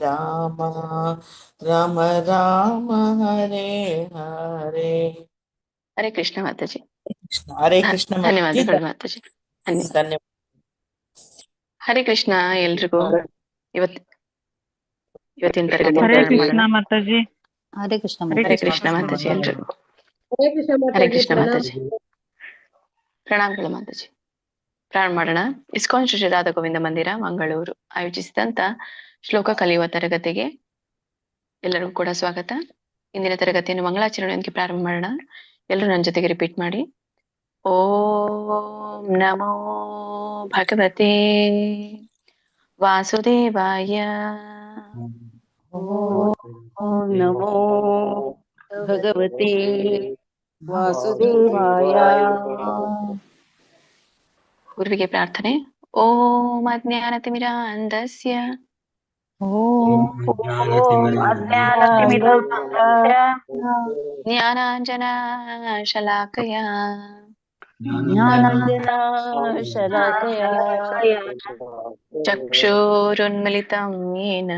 ರಾಮ ರಾಮ ರಾಮ ಹರೇ ಹರೇ. ಹರೇ ಕೃಷ್ಣ ಮಾತಾಜಿ. ಕೃಷ್ಣ ಹರೇ ಕೃಷ್ಣ ಧನ್ಯವಾದಗಳು ಮಾತಾಜಿ. ಧನ್ಯವಾದ. ಹರೇ ಕೃಷ್ಣ ಎಲ್ರಿಗೂ. ಇವತ್ತಿನ ತರಗತಿ ಹರೇ ಕೃಷ್ಣ ಮಾತಾಜಿ. ಹರೇ ಕೃಷ್ಣ ಮಾತಾಜಿ ಎಲ್ರಿಗೂ. ಹರೇ ಕೃಷ್ಣ ಮಾತಾಜಿ. ಪ್ರಣಾಮಗಳು ಮಾತಾಜಿ. ಪ್ರಾರಂಭ ಮಾಡೋಣ. ಇಸ್ಕಾನ್ ಶ್ರೀ ರಾಧಾ ಗೋವಿಂದ ಮಂದಿರ ಮಂಗಳೂರು ಆಯೋಜಿಸಿದಂತ ಶ್ಲೋಕ ಕಲಿಯುವ ತರಗತಿಗೆ ಎಲ್ಲರಿಗೂ ಕೂಡ ಸ್ವಾಗತ. ಇಂದಿನ ತರಗತಿಯನ್ನು ಮಂಗಳಾಚರಣೆಯೊಂದಿಗೆ ಪ್ರಾರಂಭ ಮಾಡೋಣ. ಎಲ್ಲರೂ ನನ್ನ ಜೊತೆಗೆ ರಿಪೀಟ್ ಮಾಡಿ. ಓಂ ನಮೋ ಭಗವತೆ ವಾಸುದೇವಾಯ. ಓಂ ನಮೋ ಭಗವತೆ ವಾಸುದೇವಾಯ. ಗುರುವಿಗೆ ಪ್ರಾರ್ಥನೆ. ಓಂ ಅಜ್ಞಾನತಿಮಿರಾಂಧಸ್ಯ ಜ್ಞಾನಾಂಜನಶಲಾಕಯ ಚಕ್ಷುರುನ್ಮಿಲಿತಂ ಯೇನ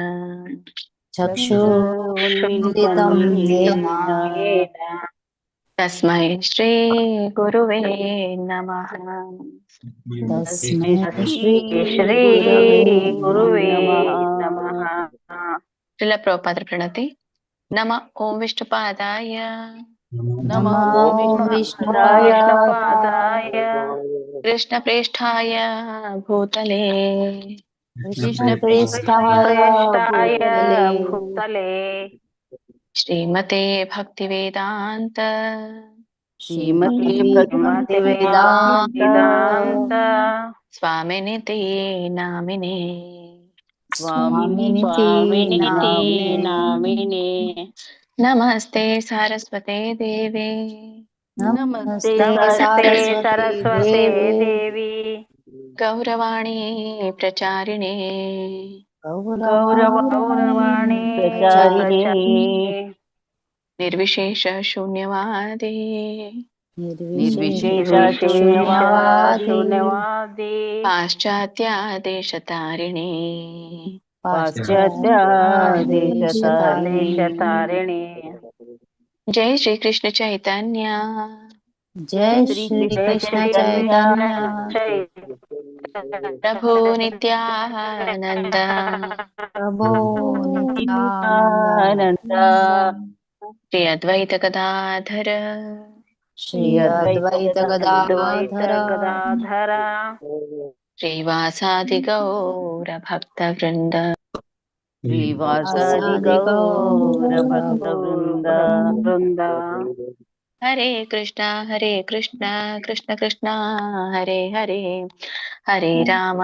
ತಸ್ಮೈ ಶ್ರೀ ಗುರುವೇ ನಮಃ. ಶ್ರೀಲ ಪ್ರಭುಪಾದರ ಪ್ರಣತಿ. ನಮ ಓಂ ವಿಷ್ಣುಪಾದಾಯ ಕೃಷ್ಣ ಪ್ರೇಷ್ಠಾಯ ಭೂತಲೇ ಶ್ರೀಮತೆ ಭಕ್ತಿ ವೇದಾಂತ ಸ್ವಾಮಿನಿತಿ ನಾಮಿನೇ. ನಮಸ್ತೆ ಸರಸ್ವತೆ ದೇವಿ ಗೌರವಾಣಿ ಪ್ರಚಾರಿಣೆ ನಿರ್ವಿಶೇಷ ಶೂನ್ಯವಾದಿ ಪಾಶ್ಚಾತ್ಯ ದೇಶತಾರಿಣಿ ಜೈ ಶ್ರೀ ಕೃಷ್ಣ ಚೈತನ್ಯ ಪ್ರಭು ನಿತ್ಯಾನಂದ ಶ್ರೀ ಅದ್ವೈತ ಗದಾಧರ ಶ್ರೀವಾಸಾದಿ ಗೌರ ಭಕ್ತ ವೃಂದ. ಹರೇ ಕೃಷ್ಣ ಕೃಷ್ಣ ಕೃಷ್ಣ ಹರೇ ಹರೇ, ಹರೇ ರಾಮ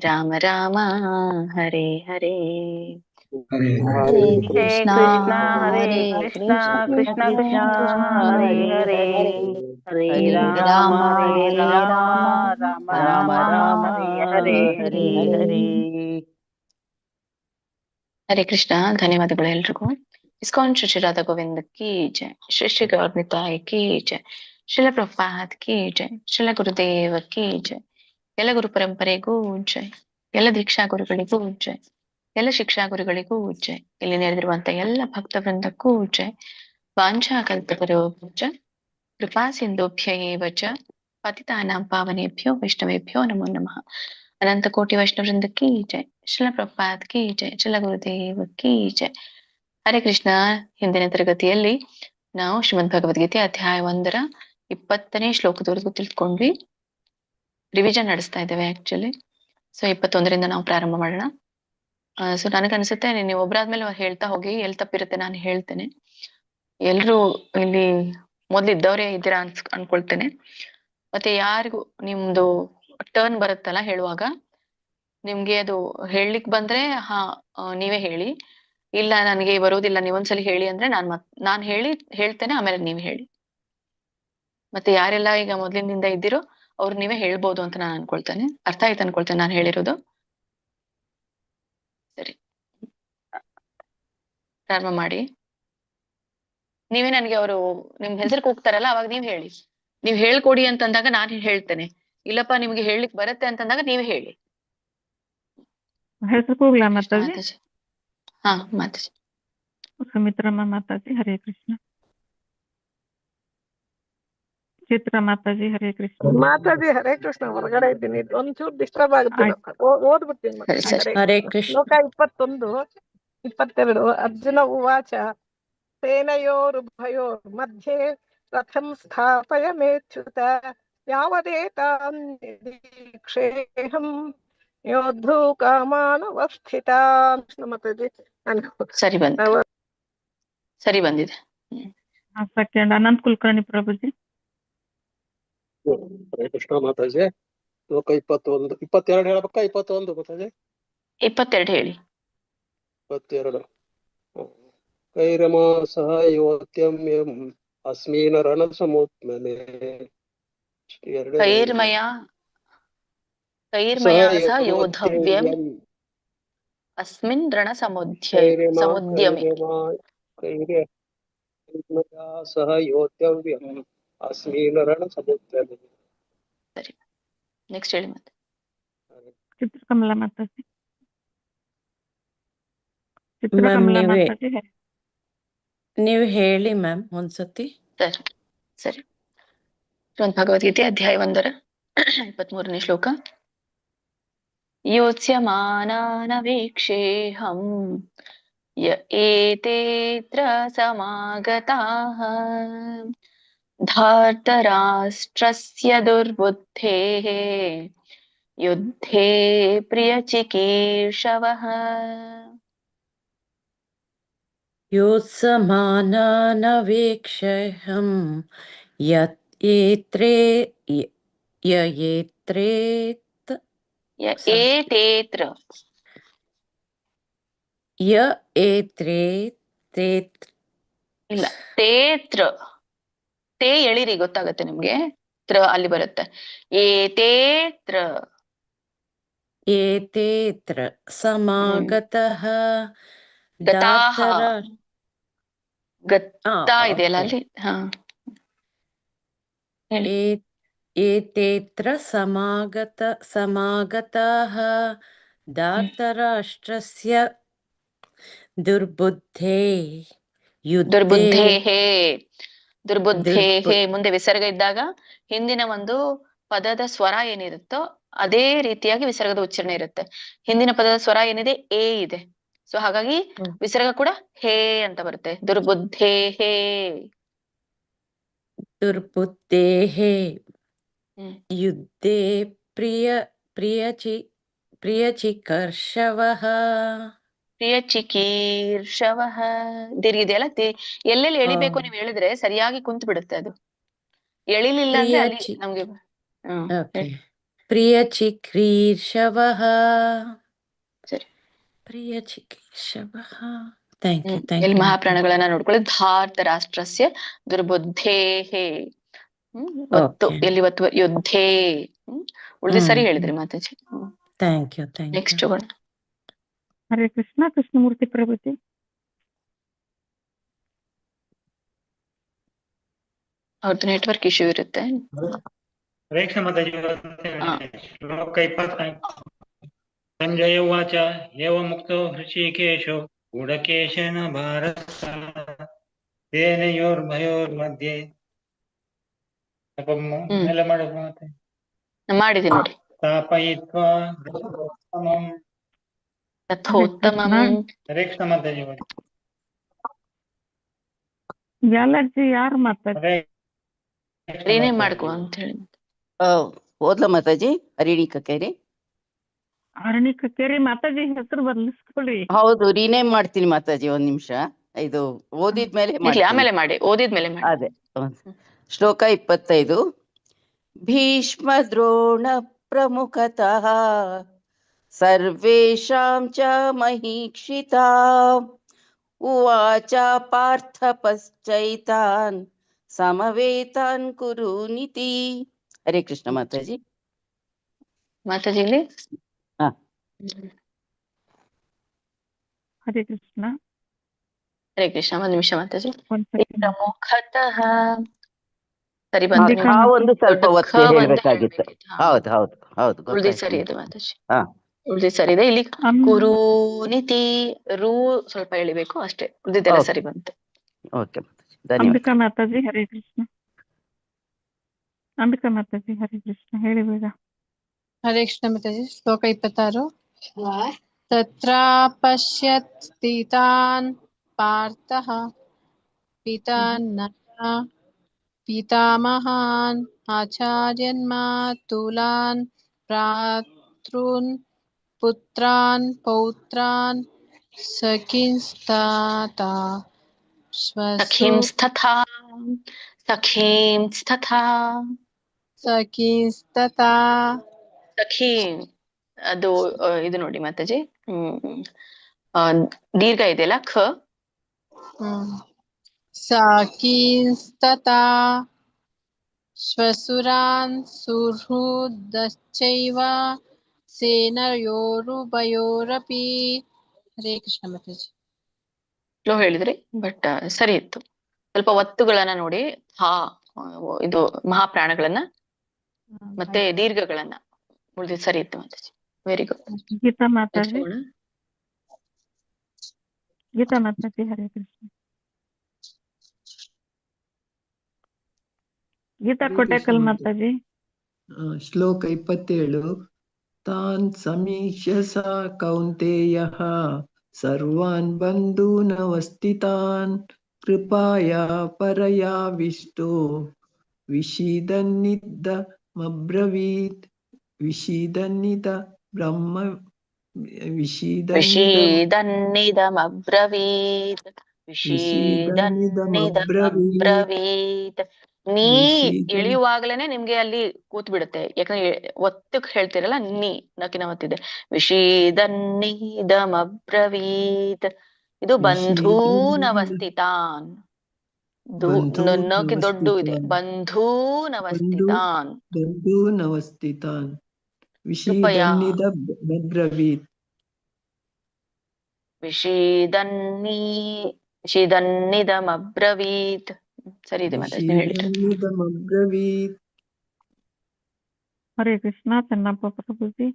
ರಾಮ ರಾಮ ಹರೇ ಹರೇ. ಹರೇ ಕೃಷ್ಣ ಕೃಷ್ಣ ಕೃಷ್ಣ ಹರೇ ಹರೇ, ಹರೇ ರಾಮ ರಾಮ ರಾಮ ಹರೇ ಹರೇ. ಹರೇ ಕೃಷ್ಣ. ಧನ್ಯವಾದಗಳು ಎಲ್ರಿಗೂ. ಇಸ್ಕಾನ್ ಶ್ರೀ ರಾಧಾ ಗೋವಿಂದ ಕಿ ಜೈ, ಶ್ರೀ ಶ್ರೀ ಗೌರ್ನಿತಾಯ್ ಕಿ ಜೈ, ಶ್ರೀಲ ಪ್ರಭುಪಾದ್ ಕಿ ಜೈ, ಶ್ರೀಲ ಗುರುದೇವ ಕಿ ಜೈ. ಎಲ್ಲ ಗುರು ಪರಂಪರೆಗೂ ಜೈ, ಎಲ್ಲ ದೀಕ್ಷಾ ಗುರುಗಳಿಗೂ ಜೈ, ಎಲ್ಲ ಶಿಕ್ಷಾ ಗುರುಗಳಿಗೂ ಜೈ, ಇಲ್ಲಿ ನೆರೆದಿರುವಂತ ಎಲ್ಲ ಭಕ್ತ ವೃಂದಕ್ಕೂ ಜೈ. ವಾಂಛಾ ಕಲ್ಪತರುಭ್ಯಶ್ಚ ಕೃಪಾ ಸಿಂಧುಭ್ಯ ಏವ ಚ ಪತಿತಾನಾಂ ಪಾವನೇಭ್ಯೋ ವೈಷ್ಣವೇಭ್ಯೋ ನಮೋ ನಮಃ. ಅನಂತ ಕೋಟಿ ವೈಷ್ಣವೃಂದ ಕಿ ಜೈ, ಶ್ರೀಲ ಪ್ರಭುಪಾದ್ ಕಿ ಜೈ, ಶ್ರೀಲ ಗುರುದೇವ ಕಿ ಜೈ. ಹರೇ ಕೃಷ್ಣ. ಹಿಂದಿನ ತರಗತಿಯಲ್ಲಿ ನಾವು ಶ್ರೀಮದ್ ಭಗವದ್ಗೀತೆ ಅಧ್ಯಾಯ 1 20ನೇ ಶ್ಲೋಕದವರೆಗೂ ತಿಳ್ಕೊಂಡ್ವಿ. ರಿವಿಷನ್ ನಡೆಸ್ತಾ ಇದ್ದೇವೆ ಆಕ್ಚುಲಿ. ಸೊ 21ರಿಂದ ನಾವು ಪ್ರಾರಂಭ ಮಾಡೋಣ. ಸೊ ನನಗನ್ಸುತ್ತೆ ನೀವು ಒಬ್ರಾದ್ಮೇಲೆ ಹೇಳ್ತಾ ಹೋಗಿ, ಎಲ್ಲಿ ತಪ್ಪಿರುತ್ತೆ ನಾನು ಹೇಳ್ತೇನೆ. ಎಲ್ರು ಇಲ್ಲಿ ಮೊದ್ಲಿದ್ದವರೇ ಇದ್ದೀರಾ ಅನ್ಕೊಳ್ತೇನೆ. ಮತ್ತೆ ಯಾರಿಗೂ ನಿಮ್ದು ಟರ್ನ್ ಬರುತ್ತಲ್ಲ ಹೇಳುವಾಗ, ನಿಮ್ಗೆ ಅದು ಹೇಳಲಿಕ್ ಬಂದ್ರೆ ನೀವೇ ಹೇಳಿ, ಇಲ್ಲ ನನಗೆ ಬರೋದಿಲ್ಲ ನೀವೊಂದ್ಸಲಿ ಹೇಳಿ ಅಂದ್ರೆ ನಾನ್ ಹೇಳ್ತೇನೆ, ಆಮೇಲೆ ನೀವ್ ಹೇಳಿ. ಮತ್ತೆ ಯಾರೆಲ್ಲ ಈಗ ಮೊದ್ಲಿನಿಂದ ಇದ್ದೀರೋ ಅವ್ರು ನೀವೇ ಹೇಳ್ಬೋದು ಅಂತ ನಾನು ಅನ್ಕೊಳ್ತೇನೆ. ಅರ್ಥ ಆಯ್ತು ಅನ್ಕೊಳ್ತೇನೆ ನಾನು ಹೇಳಿರೋದು. ಸರಿ, ಪ್ರಾರಂಭ ಮಾಡಿ. ನೀವೇ ನನಗೆ ಅವರು ನಿಮ್ ಹೆಸರು ಕೂಗ್ತಾರಲ್ಲ ಅವಾಗ ನೀವ್ ಹೇಳಿ. ನೀವ್ ಹೇಳ್ಕೊಡಿ ಅಂತಂದಾಗ ನಾನು ಹೇಳ್ತೇನೆ. ಇಲ್ಲಪ್ಪ ನಿಮ್ಗೆ ಹೇಳಲಿಕ್ ಬರುತ್ತೆ ಅಂತಂದಾಗ ನೀವೇ ಹೇಳಿ. ಹೆಸರು ಕೂಗ್ಲಾ ಮಾತಾಜಿ? ಮಾತಾಜಿ. ಹಾ ಮಾತಾಜಿ. ಸುಮಿತ್ರಮ್ಮ ಮಾತಾಜಿ ಹರೇ ಕೃಷ್ಣ. ಚಿತ್ರ ಮಾತಾಜಿ ಹರೇ ಕೃಷ್ಣ. ಮಾತಾಜಿ ಹರೇ ಕೃಷ್ಣ. ಹೊರಗಡೆ ಇದ್ದೀನಿ, ಒಂಚೂರು ಡಿಸ್ಟರ್ಬ್ ಆಗುತ್ತೆ. ಓದ್ಬಿಡ್ತೀನಿ ಸರಿ ಮತ್ತೆ. ಸರಿ. ಹರೇ ಕೃಷ್ಣ. ಶ್ಲೋಕ 21, 22. ಅರ್ಜುನ ಉವಾಚ ಸೇನಯೋರುಭಯೋರ್ ಮಧ್ಯೆ ರಥಂ ಸ್ಥಾಪಯ ಮೇಚ್ಯುತ ಯಾವದೇತಾನ್ ನಿರೀಕ್ಷೇಹಂ ಯೋದ್ಧು ಕಾಮಾನವಸ್ಥಿತಾನ್. ಮಾತಾಜಿ ಸರಿ ಬಂತು, ಸರಿ ಬಂದಿದೆ. ಸೆಕೆಂಡ್ ಅನಂತ್ ಕುಲಕರ್ಣಿ ಪ್ರಭುಜಿ. ಹರೇ ಕೃಷ್ಣ ಮಾತಾಜಿ. ಶ್ಲೋಕ 21, 22 ಹೇಳ್ಬೇಕಾ? 21 ಮಾತಾಜಿ. 22 ಹೇಳಿ. 22. ಕೈರಮಾ ಸಹ ಯೋತ್ಯಂ ಯಂ ಅಸ್ಮಿನ್ ರಣ ಸಮುದ್ಮನೆ. ಕೈರ್ಮಯ ಸಹ ಯೋಧವ್ಯಂ ಅಸ್ಮಿನ್ ರಣ ಸಮುದ್ಯಮೆ. ಸಹ ಯೋಧವ್ಯಂ ಅಸ್ಮಿನ್ ರಣ ಸಮುದ್ಮನೆ. ಸರಿ, ನೆಕ್ಸ್ಟ್ ಹೇಳಿ ಮತ್ತೆ. ಚಿತ್ರಕಮಲ ಮಾತಾಜಿ. ಚಿತ್ರಕಮಲ ಮಾತಾಜಿ ಹರೇ. ನೀವು ಹೇಳಿ ಮ್ಯಾಮ್ ಒಂದ್ಸತಿ. ಸರಿ ಸರಿ. ಶ್ರೀಮದ್ ಭಗವದ್ಗೀತೆ ಅಧ್ಯಾಯ 1 23ನೇ ಶ್ಲೋಕ. ಯೋತ್ಸ್ಯಮಾನಾನವೇಕ್ಷೇಹಂ ಯ ಏತೇತ್ರ ಸಮಾಗತಾಃ ಧಾರ್ತರಾಷ್ಟ್ರಸ್ಯ ದುರ್ಬುದ್ಧೇಃ ಯುದ್ಧೇ ಪ್ರಿಯಚಿಕೀರ್ಷವಃ. ಯೋತ್ಸಮಾನಾನವೇಕ್ಷೇಹಂ ಯಯೇತ್ರೇತ್ ಇಲ್ಲ, ತೇತ್ರ ತೇ ಎಳಿರಿ, ಗೊತ್ತಾಗತ್ತೆ ನಿಮ್ಗೆ. ತ್ರ ಅಲ್ಲಿ ಬರುತ್ತೆ. ಏತೇತ್ರ ಸಮಾಗತಃ ಗತಾಃ. ಗತ್ತಾ ಇದೆಯಲ್ಲ ಅಲ್ಲಿ. ಹಾ ಹೇಳಿ. ಏತೇತ್ರ ಸಮಾಗತಃ ಧಾರ್ತರಾಷ್ಟ್ರಸ್ಯ ದುರ್ಬುದ್ಧೇಹೇ ಮುಂದೆ ವಿಸರ್ಗ ಇದ್ದಾಗ ಹಿಂದಿನ ಒಂದು ಪದದ ಸ್ವರ ಏನಿರುತ್ತೋ ಅದೇ ರೀತಿಯಾಗಿ ವಿಸರ್ಗದ ಉಚ್ಚಾರಣೆ ಇರುತ್ತೆ. ಹಿಂದಿನ ಪದದ ಸ್ವರ ಏನಿದೆ ಎ ಇದೆ, ಸೊ ಹಾಗಾಗಿ ವಿಸರ್ಗ ಕೂಡ ಹೇ ಅಂತ ಬರುತ್ತೆ. ದುರ್ಬುದ್ಧೇಹೇ ಯುದ್ಧೇ ಪ್ರಿಯಚಿಕರ್ಷವಃ. ಪ್ರಿಯಚಿಕೀರ್ಷವಃ ದೀರ್ಘಿದೆಯಲ್ಲ, ಎಲ್ಲೆಲ್ಲಿ ಎಳಿಬೇಕು ನೀವು ಹೇಳಿದ್ರೆ ಸರಿಯಾಗಿ ಕುಂತ್ ಬಿಡುತ್ತೆ ಅದು. ಎಳಿಲಿಲ್ಲ ಅಂದ್ರೆ ಅಲ್ಲಿ ನಮ್ಗೆ ಪ್ರಿಯಚಿಕೀರ್ಷವಃ. ಸರಿ, ಪ್ರಿಯಚಿಕೀರ್ಷವಃ. ಎಲ್ಲಿ ಮಹಾಪ್ರಾಣಗಳನ್ನ ನೋಡ್ಕೊಳ್ಳಿ. ಧಾರ್ತ ರಾಷ್ಟ್ರಸ್ಯ ದುರ್ಬುದ್ಧೇಹೇ. ಒತ್ತು ಎಲ್ಲಿ ಒತ್ತು? ಯುದ್ಧೇ. ಉಳಿದು ಸರಿ ಹೇಳಿದ್ರಿ ಮಾತಾಜಿ. Thank you. ನೆಕ್ಸ್ಟ್ ಹೋಗೋಣ. ಹರೇ ಕೃಷ್ಣ. ಕೃಷ್ಣಮೂರ್ತಿ ಪ್ರಭುಜಿ. ಅವ್ರದ್ದು ನೆಟ್ವರ್ಕ್ ಇಶ್ಯೂ ಇರುತ್ತೆ. ಶ್ಲೋಕ 20. ಸಂಜಯ ಉವಾಚ ಏವಂ ಮುಕ್ತೋ ಹೃಷಿಕೇಶೋ ಗೂಢಕೇಶೇನ ಭಾರತ ಸೇನಯೋರ್ಭಯೋರ್ಮಧ್ಯೆ. ಎಲ್ಲ ಮಾಡಬೇಕು ಮತ್ತೆ. ಮಾಡಿದೀನಿ ನೋಡಿ. ಸ್ಥಾಪಯಿತ್ವಾ ತಥೋತ್ತಮಂ. ಹರೇ ಕೃಷ್ಣ ಮಾತಾಜಿ. ಯಾಲಜ್ಜಿ ಯಾರು ಮಾತಾಜಿ? ರೀನೇಮ್ ಮಾಡ್ಕೋ ಅಂತ ಹೇಳಿ. ಓದ್ಲ ಮಾತಾಜಿ. ಅರಿಣಿ ಕಕ್ಕೇರಿ. ಅರಣಿ ಕಕ್ಕೇರಿ ಮಾತಾಜಿ ಹೆಸರು ಬದಲಿಸ್ಕೊಳ್ರಿ. ಹೌದು, ರೀನೇಮ್ ಮಾಡ್ತೀನಿ ಮಾತಾಜಿ. ಒಂದ್ ನಿಮಿಷ. ಇದು ಓದಿದ್ಮೇಲೆ ಆಮೇಲೆ ಮಾಡಿ, ಓದಿದ್ಮೇಲೆ ಮಾಡಿ. ಅದೇ. ಶ್ಲೋಕ 25. ಭೀಷ್ಮ ದ್ರೋಣ ಪ್ರಮುಖತಃ ಸರ್ವೇಷಾಂ ಚ ಮಹೀಕ್ಷಿತಾ ಉವಾಚ ಪಾರ್ಥ ಪಶ್ಚೈತಾನ್ ಸಮವೇತಾನ್ ಕುರುನಿತಿ. ಹರೇ ಕೃಷ್ಣ ಮಾತಾಜಿ. ಮಾತಾಜಿ ಇಲ್ಲಿ. ಹರೇ ಕೃಷ್ಣ. ಹರೇ ಕೃಷ್ಣ. ಒಂದ್ ನಿಮಿಷ ಮಾತಾಜಿ. ಪ್ರಮುಖತಃ ಸರಿ ಒಂದು ಸ್ವಲ್ಪ ಒತ್ತಿ ಬಂತು. ಹೇಳ್ಬೇಕಾಗಿತ್ತು. ಹೌದು. ಉಳಿದಿ ಸರಿ ಇದೆ ಮಾತಾಜಿ. ಉಳಿದಿದ್ದು ಸರಿ ಇದೆ. ಇಲ್ಲಿ ಅಮ್- ಕುರುನಿತಿ ರೂ ಸ್ವಲ್ಪ ಎಳಿಬೇಕು ಅಷ್ಟೇ, ಉಳಿದಿದ್ದೆಲ್ಲ Okay. ಸರಿ ಬಂತು. ಓಕೆ ಮಾತಾಜಿ, ಧನ್ಯವಾದ. ಅಂಬಿಕಾ ಮಾತಾಜಿ ಹರೇ ಕೃಷ್ಣ. ಅಂಬಿಕಾ ಮಾತಾಜಿ ಹರೇ ಕೃಷ್ಣ, ಹೇಳಿ ಬೇಗ. ಹರೇ ಕೃಷ್ಣ ಮಾತಾಜಿ. ಶ್ಲೋಕ 26. ತತ್ರ ಪಶ್ಯತ್ ಸ್ಥಿತಾನ್ ಪಾರ್ಥಃ ಪಿತಾಮಹಾನ್ ಆಚಾರ್ಯನ್ ಮಾತುಲಾನ್ ಭ್ರಾತॄನ್ ಪುತ್ರಾನ್ ಪೌತ್ರಾನ್ ಸಖೀಂಸ್ತಥಾ ಸಖೀಂಸ್ತಥಾ ಸಖೀಂಸ್ತಥಾ ಸಖೀಂಸ್ತಥಾ ಸಖೀಂ ಅದು ಇದು ನೋಡಿ ಮಾತಾಜಿ, ಆ, ದೀರ್ಘ ಇದೆಯಲ್ಲ ಖ, ಸಖೀಂಸ್ತಥಾ ಶ್ವಶುರಾನ್ ಸುಹೃದಶ್ಚೈವ ಸೇನಯೋರುಭಯೋರಪಿ. ಹರೇ ಕೃಷ್ಣ ಮಾತಾಜಿ. ಸ್ಲೋ ಹೇಳಿದ್ರಿ ಬಟ್ ಸರಿ ಇತ್ತು. ಸ್ವಲ್ಪ ಒತ್ತುಗಳನ್ನ ನೋಡಿ, ಹಾ ಇದು ಮಹಾಪ್ರಾಣಗಳನ್ನ ಮತ್ತೆ ದೀರ್ಘಗಳನ್ನ, ಉಳಿದಿದ್ದು ಸರಿ ಇತ್ತು ಮಾತಾಜಿ. Very good. ಗೀತಾ ಮಾತಾಜಿ, ಗೀತಾ ಮಾತಾಜಿ ಹರೇ ಕೃಷ್ಣ. ಗೀತಾ ಕೊಟ್ಟೇಕಲ್ ಮಾತಾಜಿ. ಶ್ಲೋಕ 27. ತಾನ್ ಸಮೀಕ್ಷ್ಯ ಸ ಕೌಂತೆಯಃ ಸರ್ವಾನ್ ಬಂಧೂನವಸ್ಥಿತಾನ್ ಕೃಪಾಯಾ ಪರಯಾವಿಷ್ಟೋ ವಿಷೀದನ್ನಿದಮಬ್ರವೀತ್. ವಿಷೀದನ್ನಿದಮಬ್ರವೀತ್. ವಿಷೀದನ್ನಿದಮಬ್ರವೀತ್. ನೀ ಇಳಿಯುವಾಗ್ಲೇನೆ ನಿಮ್ಗೆ ಅಲ್ಲಿ ಕೂತ್ ಬಿಡುತ್ತೆ, ಯಾಕಂದ್ರೆ ಒತ್ತಕ್ ಹೇಳ್ತಿರಲ್ಲ, ನೀ ನಕಿನ ಒತ್ತಿದೆ. ವಿಷೀದನ್ನಿದಮಬ್ರವೀತ್. ಇದು ಬಂಧೂನವಸ್ಥಿತಾನ್. ನಕ್ಕೆ ದೊಡ್ಡ ಇದೆ. ಬಂಧೂನವಸ್ಥಿತಾನ್. ಬಂಧೂನವಸ್ಥಿತಾನ್ ವಿಷೀದನ್ನಿದಮಬ್ರವೀತ್. ವಿಷೀದನ್ನಿದಮಬ್ರವೀತ್. ಸರಿ ಇದೆ ಮಾತಾಜಿ, ಹೇಳಿ. ವಿಷೀದನ್ನಿದಮಬ್ರವೀತ್. ಹರೇ ಕೃಷ್ಣ ಚೆನ್ನಪ್ಪ ಪ್ರಭುಜಿ.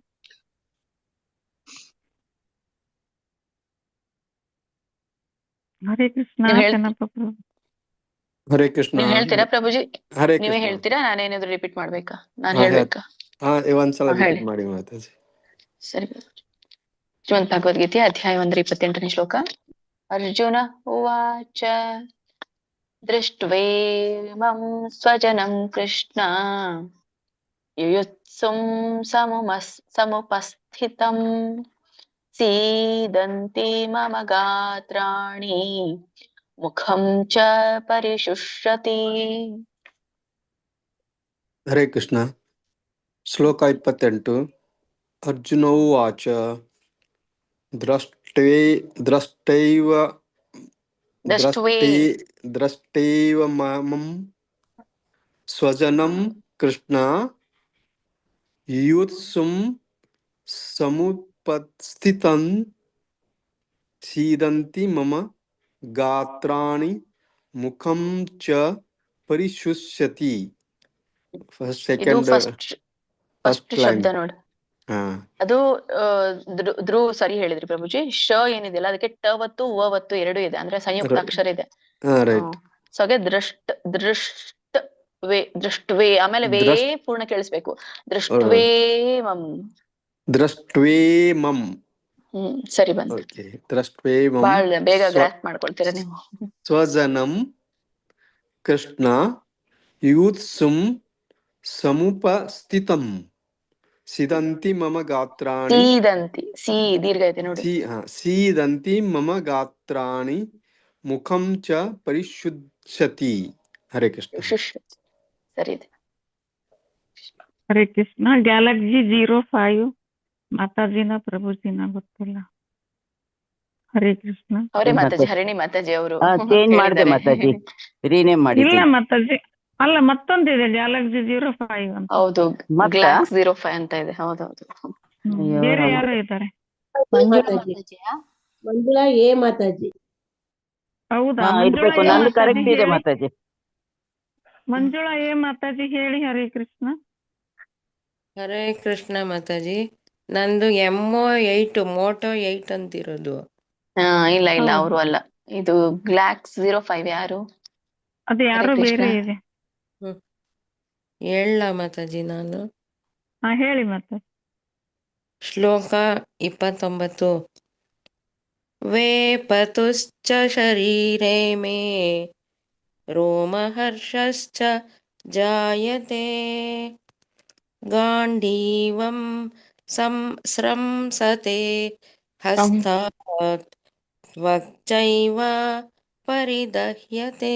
ಹರೇ ಕೃಷ್ಣ ಚೆನ್ನಪ್ಪ ಪ್ರಭು. ಹರೇ ಕೃಷ್ಣ. ನೀವ್ ಹೇಳ್ತೀರಾ ಪ್ರಭುಜಿ? ಹರೇ ನೀವೇ ಕೃಷ್ಣ. ಹೇಳ್ತೀರಾ, ನಾನೇನಾದ್ರು ರಿಪೀಟ್ ಮಾಡ್ಬೇಕಾ? ನಾನ್ ಹೇಳ್ಬೇಕಾ? ಒಂದ್ಸಲ ಹೇಳಿ. ರಿಪೀಟ್ ಮಾಡಿ ಮಾತಾಜಿ. ಸರಿ. ಶ್ರೀಮದ್ ಭಗವದ್ಗೀತೆ ಅಧ್ಯಾಯ 1 28ನೇ ಶ್ಲೋಕ. ಅರ್ಜುನ ಉವಾಚ ದೃಷ್ಟ್ವೇಮಂ ಸ್ವಜನಂ ಕೃಷ್ಣ ಯುಯುತ್ಸುಂ ಸಮುಪಸ್ಥಿತಂ ಸೀದಂತಿ ಮಮ ಗಾತ್ರಾಣಿ ಮುಖಂ ಚ ಪರಿಶುಷ್ಯತಿ. ಹರೇ ಕೃಷ್ಣ. ಶ್ಲೋಕ 28. ಅರ್ಜುನೋವಾಚ ದ್ರಷ್ಟೈವ ಮಮಂ ಸ್ವಜನಂ ಕೃಷ್ಣ ಯುಯುತ್ಸುಂ ಸಮುಪಸ್ಥಿತಂ ಸೀದಂತಿ ಮಮ ಗಾತ್ರಾಣಿ ಮುಖಂ ಚ ಪರಿಶುಷ್ಯತಿ. ಇದು ಫಸ್ಟ್ ಶಬ್ದ ನೋಡಿ. ಅದು ಧ್ರುವ ಸರಿ ಹೇಳಿದ್ರಿ ಪ್ರಭುಜಿ. ಶ ಏನಿದೆಯಲ್ಲ ಅದಕ್ಕೆ ಟ ಒತ್ತು ವ ಒತ್ತು ಎರಡು ಇದೆ, ಅಂದ್ರೆ ಸಂಯುಕ್ತ ಅಕ್ಷರ ಇದೆ. ಸೊ ಹಾಗೆ ದೃಷ್ಟ್ವೇ ಆಮೇಲೆ ವೇ ಪೂರ್ಣ ಕೇಳಿಸ್ಬೇಕು. ದೃಷ್ಟ್ವೇಮಂ. ದೃಷ್ಟ್ವೇಮಂ. ಸರಿ ಬಂತು. ದೃಷ್ಟ್ವೇಮಂ. ಬಹಳ ಬೇಗ ಗ್ರಾಸ್ಪ್ ಮಾಡ್ಕೊಳ್ತೀರಾ ನೀವು. ಸ್ವಜನಂ ಕೃಷ್ಣ ಯುಯುತ್ಸುಂ ಸಮುಪಸ್ಥಿತಂ ಸೀದಂತಿ ಮಮ ಗಾತ್ರಾಣಿ. ಸೀದಂತಿ, ಸಿ ದೀರ್ಘ ಇದೆ ನೋಡಿ. ಸೀದಂತಿ ಮಮ ಗಾತ್ರಾಣಿ ಮುಖಂ ಚ ಪರಿಶುಷ್ಯತಿ. ಹರೇ ಕೃಷ್ಣ. ಸರಿ ಇದೆ. ಹರೇ ಕೃಷ್ಣ. ಗ್ಯಾಲಕ್ಸಿ 05 ಮಾತಾಜಿನ ಪ್ರಭುಜಿನ ಗೊತ್ತಿಲ್ಲ. ಹರೇ ಕೃಷ್ಣ. ಅವರೇ ಮಾತಾಜಿ, ಹರಿಣಿ ಮಾತಾಜಿ ಅವರು ಚೇಂಜ್ ಮಾಡಿದೆ ಮಾತಾಜಿ, ರೀನೇಮ್ ಮಾಡಿ. ಇಲ್ಲ ಮಾತಾಜಿ, ಅಲ್ಲ ಮತ್ತೊಂದಿದೆ ಗ್ಯಾಲಕ್ಸಿ 05 ಅಂತ. ಹೌದು, ಗ್ಲಾಕ್ಸ್ 05 ಅಂತ ಇದೆ. ಹೌದೌದು. ಬೇರೆ ಯಾರು ಇದ್ದಾರೆ? ಮಂಜುಳಾ ಎ ಮಾತಾಜಿ. ಹೌದಾ? ಇರ್ಬೇಕು, ನಂದು ಕರೆಕ್ಟ್ ಇದೆ ಮಾತಾಜಿ. ಮಂಜುಳಾ ಎ ಮಾತಾಜಿ ಹೇಳಿ. ಹರೇ ಕೃಷ್ಣ. ಹರೇ ಕೃಷ್ಣ ಮಾತಾಜಿ. ನಂದು MO 8 ಮೋಟೋ 8 ಅಂತಿರೋದು. ಇಲ್ಲ ಇಲ್ಲ ಹೌದು. ಅವರು ಅಲ್ಲ. ಇದು ಗ್ಲಾಕ್ಸ್ 05 ಯಾರು? ಅದು ಹರೇ ಯಾರೋ ಕೃಷ್ಣ. ಬೇರೆ ಇದೆ. ಹೇಳ ಮಾತಾಜಿ ನಾನು. ಹಾ ಹೇಳಿ ಮತ್ತೆ. ಶ್ಲೋಕ 29. ವೇಪತುಶ್ಚ ಶರೀರೆ ಮೇ ರೋಮಹರ್ಷಶ್ಚ ಜಾಯತೆ ಗಾಂಡೀವಂ ಸಂಸ್ರಂಸತೆ ಹಸ್ತಾತ್ ತ್ವಚ್ಚೈವ ಪರಿದಹ್ಯತೆ.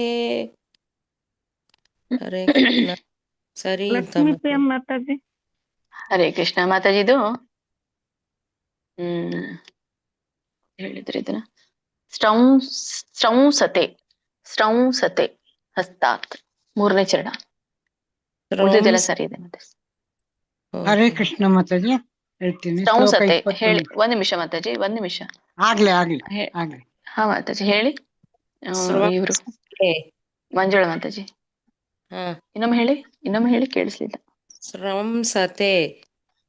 ಹರೇ ಕೃಷ್ಣ. ಸರಿ ಅಂತ ಲಕ್ಷ್ಮೀ ಮತ್ತೆ. ಪ್ರಿಯಂ ಮಾತಾಜಿ. ಹರೇ ಕೃಷ್ಣ ಮಾತಾಜಿದು ಹೇಳಿದ್ರಿ ಇದನ್ನ ಸ್ರೌಂಸತೆ ಸ್ರೌಂಸತೆ ಹಸ್ತಾತ್ 3ನೇ ಚರಣ. ಉಳಿದಿದ್ದೆಲ್ಲ ಸರಿ ಇದೆ ಮತ್ತೆ. ಹರೇ ಕೃಷ್ಣ ಮಾತಾಜಿ ಹೇಳ್ತೀನಿ. ಶ್ಲೋಕ ಸ್ರೌಂಸತೆ 21. ಹೇಳಿ. 1 ನಿಮಿಷ ಮಾತಾಜಿ, 1 ನಿಮಿಷ. ಆಗ್ಲಿ ಹಾ ಮಾತಾಜಿ ಹೇಳಿ. ಇವ್ರು ಸ್ರವಂಸತೆ. ಮಂಜುಳಾ ಮಾತಾಜಿ ಹಾ, ಇನ್ನೊಮ್ಮೆ ಹೇಳಿ ಕೇಳಿಸ್ಲಿಲ್ಲ. ಸ್ರಂಸತೆ.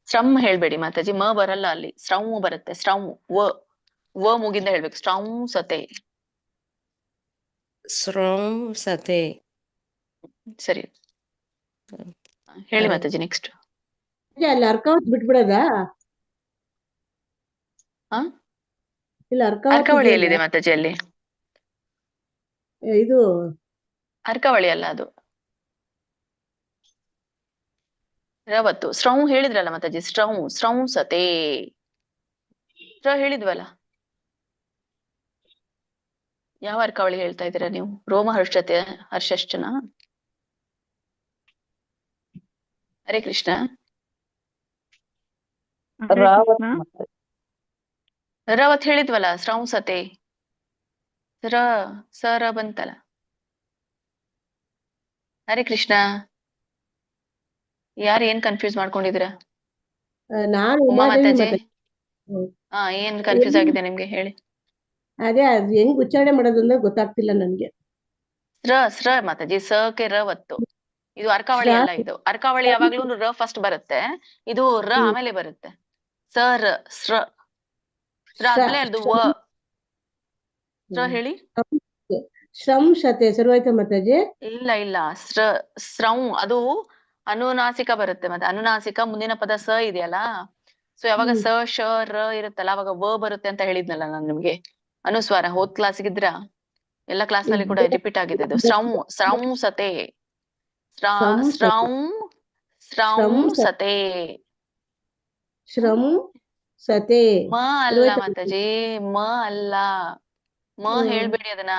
ಶ್ರಮ್ ಹೇಳ್ಬೇಡಿ ಮಾತಾಜಿ, ಮ ಬರಲ್ಲ ಅಲ್ಲಿ, ಸ್ರೌ ಬರುತ್ತೆ. ಸ್ರೌ ವ ಮುಗಿಂದ ಹೇಳ್ಬೇಕು. ಸ್ರೌಂಸತೆ. ಸ್ರಂಸತೆ. ಸರಿ ಹೇಳಿ ಮಾತಾಜಿ ನೆಕ್ಸ್ಟ್. ಅಲ್ಲಿ ಅರ್ಕಾವತ್ ಬಿಟ್ಬಿಡೋದಾ? ಹಾ, ಇಲ್ಲ ಅರ್ಕಾವತ್ ಅರ್ಕವಳಿ ಇದೆಯಲ್ಲ, ಎಲ್ಲಿದೆ ಮಾತಾಜಿ? ಅಲ್ಲಿ ಇದು ಅರ್ಕವಳಿ ಅಲ್ಲ, ಅದು ರವತ್ತು. ಸ್ರೌ ಹೇಳಿದ್ರಲ್ಲ ಮಾತಾಜಿ, ಸ್ರೌಂಸತೆ ಹೇಳಿದ್ವಲ್ಲ. ಯಾವ ಅರ್ಕವಳಿ ಹೇಳ್ತಾ ಇದ್ದೀರಾ ನೀವು? ರೋಮ ಹರ್ಷಶ್ಚನ? ಹರೇ ಕೃಷ್ಣ. ಹರೇ ಕೃಷ್ಣ. ರವತ್ ಹೇಳಿದ್ವಲ್ಲ, ಸ್ರೌಂಸತೆ. ಸರ ಬಂತಲ್ಲ. ಹರೇ ಕೃಷ್ಣ. ಯಾರು ಏನ್ ಕನ್ಫ್ಯೂಸ್ ಮಾಡ್ಕೊಂಡಿದ್ದೀರಾ? ನಾನು ಉಮಾ ಉಮಾದೇವಿ ಮಾತಾಜಿ. ಮಾತಾಡ್ತೀನಿ. ಏನ್ ಕನ್ಫ್ಯೂಸ್ ಆಗಿದೆ ನಿಮ್ಗೆ ಹೇಳಿ. ಅದೇ ಅದು ಹೆಂಗ್ ಉಚ್ಚಾರಣೆ ಮಾಡೋದು ಅಂತ ಗೊತ್ತಾಗ್ತಿಲ್ಲ ನನ್ಗೆ. ಸ್ರ ಮಾತಾಜಿ, ಕೆ ರವತ್ತು. ಇದು ಅರ್ಕಾವಳಿ ಅಲ್ಲ. ಇದು ಅರ್ಕಾವಳಿ ಯಾವಾಗ್ಲೂ ರ ಫಸ್ಟ್ ಬರುತ್ತೆ, ಇದು ರ ಆಮೇಲೆ ಬರುತ್ತೆ. ಸ್ರ ಆದ್ಮೇಲೆ ಅದು ವ. ಹೇಳಿ. ಶ್ರಂಸತೆ ಶುರುವಾಯ್ತಾ ಮಾತಾಜಿ? ಇಲ್ಲ ಸ್ರೌ ಅದು ಅನುನಾಸಿಕ ಬರುತ್ತೆ. ಮತ್ತೆ ಅನುನಾಸಿಕ ಮುಂದಿನ ಪದ ಸ ಇದೆಯಲ್ಲ, ಸೊ ಯಾವಾಗ ಸ ಶ ರ ಇರುತ್ತಲ್ಲ ಅವಾಗ ವ ಬರುತ್ತೆ ಅಂತ ಹೇಳಿದ್ನಲ್ಲ ನಾನು ನಿಮ್ಗೆ. ಅನುಸ್ವಾರ ಹೋದ್ ಕ್ಲಾಸಿಗಿದ್ರ ಎಲ್ಲ ಕ್ಲಾಸ್ ನಲ್ಲಿ ಕೂಡ ರಿಪೀಟ್ ಆಗಿದೆ ಇದು. ಸ್ರೌಂಸತೆ. ಸ್ರೌಂಸತೆ. ಶ್ರಂಸತೆ. ಮ ಅಲ್ಲ ಮಾತಾಜಿ, ಮ ಅಲ್ಲ. ಮ ಹೇಳ್ಬೇಡಿ ಅದನ್ನ.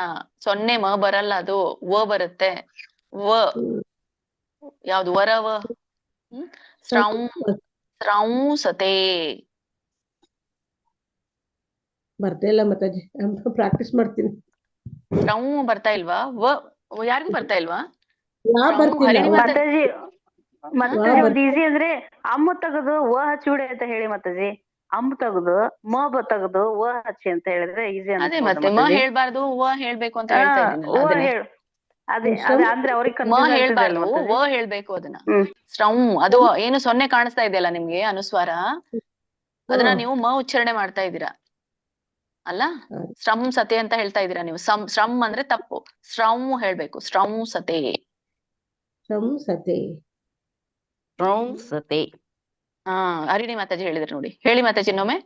0 ಮ ಬರಲ್ಲ, ಅದು ವ ಬರುತ್ತೆ. ವ ಯಾವ್ದು? ವರವ. ಸ್ರೌಂಸತೆ. ಬರ್ತಾ ಇಲ್ಲ ಮಾತಾಜಿ, ಪ್ರಾಕ್ಟೀಸ್ ಮಾಡ್ತೀನಿ. ಸ್ರೌ ಬರ್ತಾ ಇಲ್ವಾ? ಯಾರಿಗೂ ಬರ್ತಾ ಇಲ್ವಾ? ಬರ್ತಿಲ್ಲ ಮಾತಾಜಿ. ಒಂದು ಈಸಿ ಅಂದ್ರೆ ಅಮ್ಮ ತೆಗೆದು ವ ಹಚ್ಚಿ ಬಿಡಿ ಅಂತ ಹೇಳಿ ಮಾತಾಜಿ. ಅಮ್ಮ ತೆಗೆದು ತೆಗೆದು ವ ಹಚ್ಚಿ ಅಂತ ಹೇಳಿದ್ರೆ ಈಸಿ. ಅದೇ ಮತ್ತೆ ಮ ಹೇಳ್ಬಾರ್ದು, ವ ಹೇಳ್ಬೇಕು ಅಂತ ಹೇಳ್ತಾ ಇದ್ದೀನಲ್ಲ. ಅದೇ ಅಂದ್ರೆ ಅವ್ರಿಗೆ ಮ ಹೇಳ್ಬಾರ್ದು, ವ ಹೇಳ್ಬೇಕು ಅದನ್ನ. ಸ್ರೌ ಅದು ಏನು 0 ಕಾಣಿಸ್ತಾ ಇದೆಯಲ್ಲ ನಿಮ್ಗೆ ಅನುಸ್ವಾರ, ಅದನ್ನ ನೀವು ಮ ಉಚ್ಚಾರಣೆ ಮಾಡ್ತಾ ಇದ್ದೀರಾ ಅಲ್ಲ. ಸ್ರಂಸತೆ ಅಂತ ಹೇಳ್ತಾ ಇದ್ದೀರಾ ನೀವು. ಶ್ರಮ್ ಅಂದ್ರೆ ತಪ್ಪು, ಸ್ರೌ ಹೇಳ್ಬೇಕು. ಸ್ರೌಂಸತೆ. ಹರಿಣಿ ಮಾತಾಜಿ ಹೇಳಿದ್ರೆ ನೋಡಿ. ಹೇಳಿ ಮಾತಾಜಿ ಇನ್ನೊಮ್ಮೆ.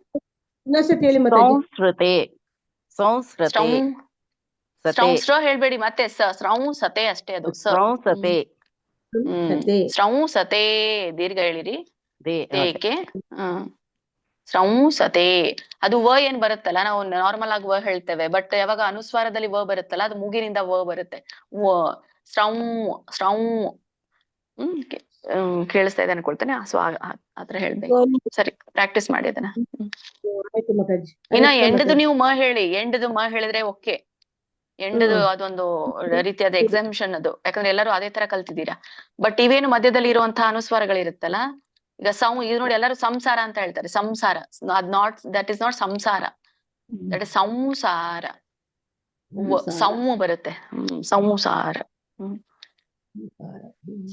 ಸ್ರ ಹೇಳ್ಬೇಡಿ ಮತ್ತೆ. ಸ್ರೌಂಸತೆ ಅಷ್ಟೇ ಅದು. ಸ್ರೌಂಸತೆ ದೀರ್ಘ ಹೇಳಿರಿ. ತೇಕೆ ಸ್ರೌಂಸತೆ. ಅದು ವ ಏನ್ ಬರುತ್ತಲ್ಲ, ನಾವು ನಾರ್ಮಲ್ ಆಗಿ ವ ಹೇಳ್ತೇವೆ, ಬಟ್ ಯಾವಾಗ ಅನುಸ್ವಾರದಲ್ಲಿ ವ ಬರುತ್ತಲ್ಲ ಅದು ಮೂಗಿನಿಂದ ವ ಬರುತ್ತೆ. ವ ಸ್ರೌ ಕೇಳಿಸ್ತಾ ಇದೆ ಅನ್ಕೊಳ್ತೇನೆ. ಸೊ ಆತರ ಹೇಳ್ಬೇಕು. ಸರಿ, ಪ್ರಾಕ್ಟೀಸ್ ಮಾಡಿ ಅದನ್ನ. ಇನ್ನ ಎಂಡದು ನೀವು ಮ ಹೇಳಿ. ಎಂಡದು ಮ ಹೇಳಿದ್ರೆ ಓಕೆ. ಎಂಡದು ಅದೊಂದು ರೀತಿಯಾದ ಎಕ್ಸಾಮಿಷನ್ ಅದು, ಯಾಕಂದ್ರೆ ಎಲ್ಲರೂ ಅದೇ ತರ ಕಲ್ತಿದ್ದೀರಾ. ಬಟ್ ಇವೇನು ಮಧ್ಯದಲ್ಲಿ ಇರುವಂತಹ ಅನುಸ್ವಾರಗಳಿರುತ್ತಲ್ಲ, ಈಗ ಇದು ನೋಡಿ, ಎಲ್ಲರೂ ಸಂಸಾರ ಅಂತ ಹೇಳ್ತಾರೆ. ಸಂಸಾರ, ದಟ್ ಇಸ್ ನಾಟ್ ಸಂಸಾರ, ದಟ್ ಇಸ್ ಸಂಸಾರ. ಸೌ ಬರುತ್ತೆ. ಸಂಸಾರ.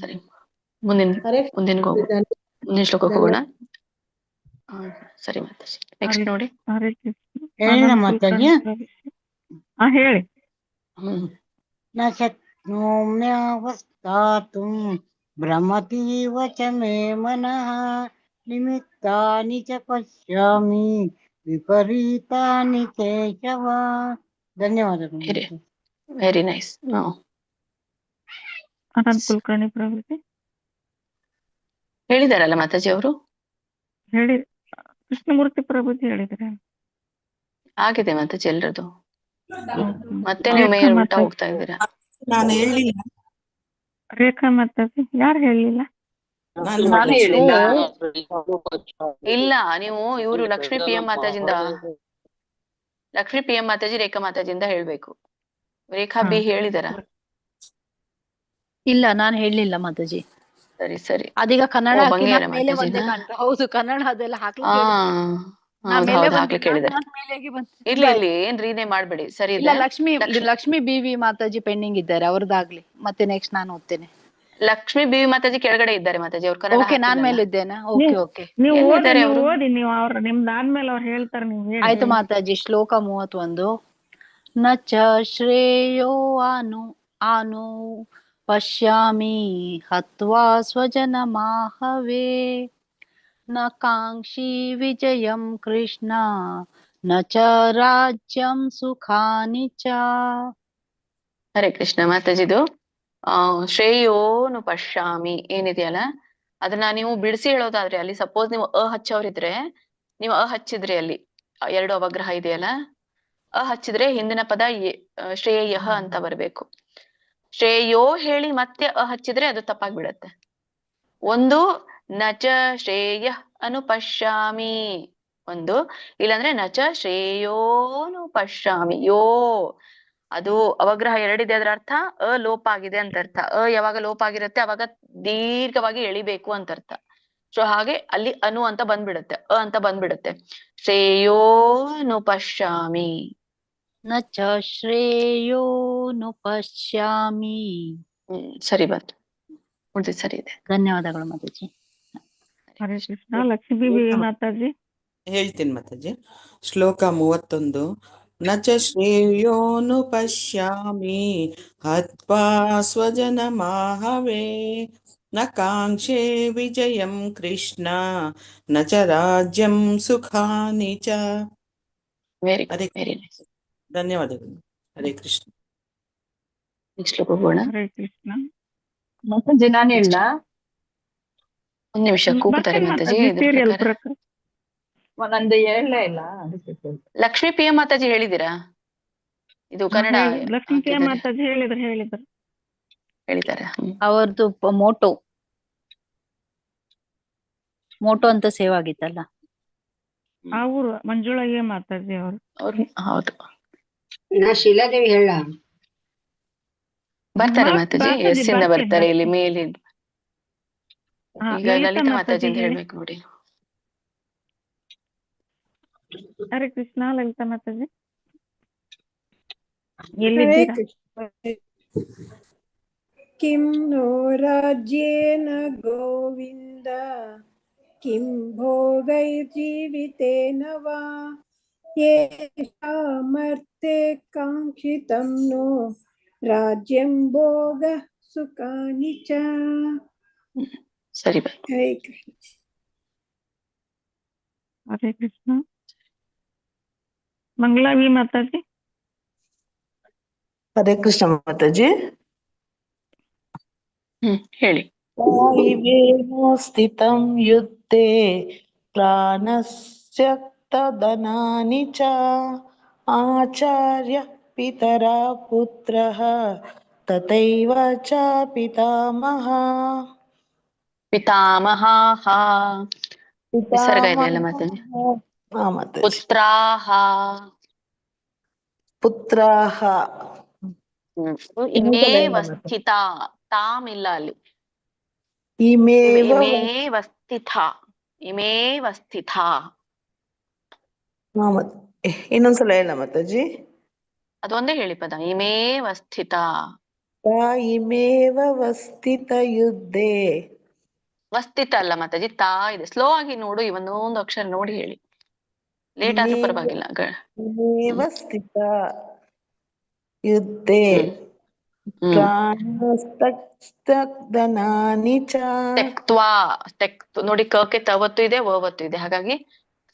ಸರಿ, ಮುಂದಿನ ಶ್ಲೋಕಕ್ಕೆ ಹೋಗೋಣ. ಸರಿ ಮಾತಾಜಿ. ನೆಕ್ಸ್ಟ್ ನೋಡಿ. ಹರೇ ಕೃಷ್ಣ. ಹೇಳ ಅನಂತ್ ಮಾತಾಜಿ. ಕುಲಕರ್ಣಿ ಪ್ರಭು. ಹೇಳಿ. ನ ಶಕ್ನೋಮ್ಯವಸ್ಥಾತುಂ ಭ್ರಮತೀವ ಚ ಮೇ ಮನಃ ನಿಮಿತ್ತಾನಿ ಚ ಪಶ್ಯಾಮಿ ವಿಪರೀತಾನಿ ಕೇಶವ. ಧನ್ಯವಾದಗಳು. Very nice. ಅನಂತ್ ಕುಲಕರ್ಣಿ ಪ್ರಭುಜಿ ಹೇಳಿದಾರಲ್ಲ ಮಾತಾಜಿ ಅವರು. ಹೇಳಿ. ಕೃಷ್ಣಮೂರ್ತಿ ಪ್ರಭುಜಿ ಹೇಳಿದ್ರೆ ಆಗಿದೆ ಮಾತಾಜಿ ಎಲ್ರದು. ಮತ್ತೆ ನೀವು ರೇಖಾ ಉಲ್ಟಾ ಮಾತಾಜಿ. ಹೋಗ್ತಾ ಇದ್ದೀರಾ. ನಾನು ಹೇಳಲಿಲ್ಲ. ರೇಖಾ ಮಾತಾಜಿ ಯಾರು ಹೇಳಿಲ್ಲ? ನಾನು ಹೇಳಿಲ್ಲ. ಇಲ್ಲ, ನೀವು ಇವರು ಲಕ್ಷ್ಮೀ ಪಿ ಎಂ ಮಾತಾಜಿಂದ, ಲಕ್ಷ್ಮೀ ಪಿ ಎಂ ಮಾತಾಜಿ ರೇಖಾ ಮಾತಾಜಿಂದ ಹೇಳ್ಬೇಕು. ರೇಖಾ ಬಿ ಹೇಳಿದಾರ? ಇಲ್ಲ, ನಾನು ಹೇಳಲಿಲ್ಲ ಮಾತಾಜಿ. ಸರಿ ಸರಿ. ಅದೀಗ ಕನ್ನಡ ಬಂಗೇರ ಮೇಲೆ ಮಾತಾಜಿನ? ಬಂದೆ ಕಂಡ್ರೆ. ಹೌದು, ಕನ್ನಡ ಅದೆಲ್ಲ ಹೌದು ಹಾಕ್ಲಿಕ್ಕೆ ಹೇಳಿದಾರೆ. ಇರ್ಲಿ ಇರ್ಲಿ, ಏನ್ ರೀನೇ ಮಾಡ್ಬೇಡಿ. ಸರಿ ಇಲ್ಲ, ಇದೆ. ಲಕ್ಷ್ಮಿ ಬಿವಿ ಮಾತಾಜಿ ಪೆಂಡಿಂಗ್ ಇದ್ದಾರೆ, ಅವ್ರದ್ದಾಗ್ಲಿ. ಮತ್ತೆ ನೆಕ್ಸ್ಟ್ ನಾನು ಓದ್ತೇನೆ. ಲಕ್ಷ್ಮೀ ಬಿ ಮಾತಾಜಿ ಕೆಳಗಡೆ ಇದ್ದಾರೆ ಮಾತಾಜಿ, ಅವ್ರ ಕನ್ನಡ ಓಕೆ, ನಾನ್ ಮೇಲೆ ಇದ್ದೇನಾ? ಓಕೆ ಓಕೆ, ನೀವು ಎಲ್ಲಿದ್ದಾರೆ ಓದಿ, ಅವರು? ನೀವು ಓದಿ, ನೀವು ನಿಮ್ದಾದ್ಮೇಲೆ ಅವ್ರು ಹೇಳ್ತಾರೆ, ನೀವು ಹೇಳಿ. ಆಯ್ತು ಮಾತಾಜಿ. ಶ್ಲೋಕ 31. ನ ಚ ಶ್ರೇಯೋ ಆನು ಪಶ್ಯಾಮಿ ಹತ್ವಾ ಸ್ವಜನ ಮಾಹವೇ ನ ಕಾಂಕ್ಷಿ ವಿಜಯಂ ಕೃಷ್ಣ ನ ಚ ರಾಜ್ಯಂ ಸುಖಾನಿ ಚ. ಹರೇ ಕೃಷ್ಣ ಮಾತಾಜಿದು ಶ್ರೇಯೋನು ಪಶ್ಯಾಮಿ ಏನಿದೆಯಲ್ಲ, ಅದನ್ನ ನೀವು ಬಿಡಿಸಿ ಹೇಳೋದಾದ್ರೆ, ಅಲ್ಲಿ ಸಪೋಸ್ ನೀವು ಹಚ್ಚೋರಿದ್ರೆ, ನೀವು ಹಚ್ಚಿದ್ರಿ, ಅಲ್ಲಿ 2 ಅವಗ್ರಹ ಇದೆಯಲ್ಲ, ಹಚ್ಚಿದ್ರೆ ಹಿಂದಿನ ಪದ ಶ್ರೇಯ ಅಂತ ಬರ್ಬೇಕು. ಶ್ರೇಯೋ ಹೇಳಿ ಮತ್ತೆ ಹಚ್ಚಿದ್ರೆ ಅದು ತಪ್ಪಾಗ್ಬಿಡತ್ತೆ. ಒಂದು ನಚ ಶ್ರೇಯ ಅನುಪಶ್ಯಾಮಿ ಒಂದು, ಇಲ್ಲಾಂದ್ರೆ ನಚ ಶ್ರೇಯೋನು ಪಶ್ಯಾಮಿ. ಯೋ ಅದು ಅವಗ್ರಹ 2 ಇದೆ, ಅದರ ಅರ್ಥ ಲೋಪ ಆಗಿದೆ ಅಂತ ಅರ್ಥ. ಯಾವಾಗ ಲೋಪ ಆಗಿರುತ್ತೆ ಅವಾಗ ದೀರ್ಘವಾಗಿ ಎಳಿಬೇಕು ಅಂತ ಅರ್ಥ. ಸೊ ಹಾಗೆ ಅಲ್ಲಿ ಅನು ಅಂತ ಬಂದ್ಬಿಡುತ್ತೆ, ಅಂತ ಬಂದ್ಬಿಡುತ್ತೆ. ಶ್ರೇಯೋನು ಪಶ್ಯಾಮಿ. ನ ಚ ಶ್ರೇಯೋನು ಪಶ್ಯಾಮಿ. ಸರಿ ಬಂತು, ಉಳಿದು ಸರಿ ಇದೆ. ಧನ್ಯವಾದಗಳು ಮಾತಾಜಿ. ಹರೇ ಕೃಷ್ಣ. ಲಕ್ಷ್ಮೀ ಬಿ ಮಾತಾಜಿ ಹೇಳ್ತೀನಿ ಮಾತಾಜಿ. ಶ್ಲೋಕ 31. ನ ಚ ಶ್ರೇಯೋನು ಪಶ್ಯಾಮಿ ಹತ್ವಾ ಸ್ವಜನ ಮಾಹವೇ ನ ಕಾಂಕ್ಷೆ ವಿಜಯಂ ಕೃಷ್ಣ ನ ಚ ರಾಜ್ಯಂ ಸುಖಾನಿ ಚ. Very nice. ಧನ್ಯವಾದಗಳು. ಹರೇ ಕೃಷ್ಣ. ಹರೇ ಕೃಷ್ಣ. ಮಾತಾಜಿ ನಾನು ಹೇಳ? ಒಂದ್ ನಿಮಿಷ ಕೂಗ್ತಾರೆ ಮಾತಾಜಿ. ನಂದು ಹೇಳಲೇ ಇಲ್ಲ. ಲಕ್ಷ್ಮೀ ಪಿ ಎಂ ಮಾತಾಜಿ ಹೇಳಿದಿರಾ? ಇದು ಕನ್ನಡ ಲಕ್ಷ್ಮೀ ಪಿ ಎಂ ಮಾತಾಜಿ ಹೇಳಿದ್ದಾರೆ. ಅವ್ರದ್ದು ಮೋಟೋ ಅಂತ ಸೇವ್ ಆಗಿತ್ತಲ್ಲ, ಅವರು ಮಂಜುಳಾ ಎ ಮಾತಾಜಿ ಅವರು. ಹೌದು. ಶೀಲಾದೇವಿ ಹೇಳ? ಬರ್ತಾರೆ ಮಾತಾಜಿ, ಎಸ್ ಇಂದ ಬರ್ತಾರೆ. ಇಲ್ಲಿ ಮೇಲೆ ಈಗ ಲಲಿತಾ ಮಾತಾಜಿ ಅಂತ ಹೇಳ್ಬೇಕು ನೋಡಿ. ಹರೇ ಕೃಷ್ಣ. ಲಲಿತಾ ಮಾತಾಜಿ ಎಲ್ಲಿದ್ದೀರಾ? ಕಿಂ ನೋ ರಾಜ್ಯೇನ ಗೋವಿಂದ ಕಿಂ ಭೋಗೈರ್ಜೀವಿತೇನ ವಾ ಯೇಷಾಮರ್ಥೆ ಕಾಂಕ್ಷಿತಂ ನೋ ರಾಜ್ಯಂ ಭೋಗ ಸುಖಾನಿ ಚ. ಸರಿ. ಹರೇ ಕೃಷ್ಣ. ಹರೇ ಕೃಷ್ಣ. ಮಂಗಳಾವಿ ಮಾತಾಜಿ. ಹರೇ ಕೃಷ್ಣ ಮಾತಾಜಿ. ಹೇಳಿ. ಸ್ಥಿತಂ ಯುದ್ಧೇ ಪ್ರಾಣಸ್ತ್ಯಕ್ತಧನಾನಿ ಚ ಆಚಾರ್ಯ ಪಿತರ ಪುತ್ರಃ ತಥೈವ ಚ ಪಿತಾಮಹ. ಪಿತಾಮಹಾಃ ವಿಸರ್ಗ ಇದೆಯಲ್ಲ ಮಾತಾಜಿ. ಪುತ್ರಾಃ ಇಮೇವ ಸ್ಥಿತ. ತಾಮ್ ಇಲ್ಲ ಅಲ್ಲಿ. ಇಮೇವ ಸ್ಥಿತ. ಇನ್ನೊಂದ್ಸಲ ಹೇಳ ಮಾತಾಜಿ. ಅದೊಂದೇ ಹೇಳಿ ಪದ. ಇಮೇವ ಸ್ಥಿತ. ಇಮೇವ ಸ್ಥಿತ ಯುದ್ಧೇ ವಸ್ತಿತ ಅಲ್ಲ ಮಾತಾಜಿ, ತಾ ಇದೆ. ಸ್ಲೋ ಆಗಿ ನೋಡು, ಈ ಒಂದೊಂದು ಅಕ್ಷರ ನೋಡಿ ಹೇಳಿ. ಲೇಟ್ ಆದ್ರೂ ಪರವಾಗಿಲ್ಲ. ಇಮೇವ ಸ್ಥಿತ ಯುದ್ಧೇ ಪ್ರಾಣಸ್ತಗ್ಧನಾನಿ ಚ. ತೆಕ್ತ್ವಾ, ನೋಡಿ ಕಕ್ಕೆ ತವತ್ತು ಇದೆ, ಒತ್ತು ಇದೆ, ಹಾಗಾಗಿ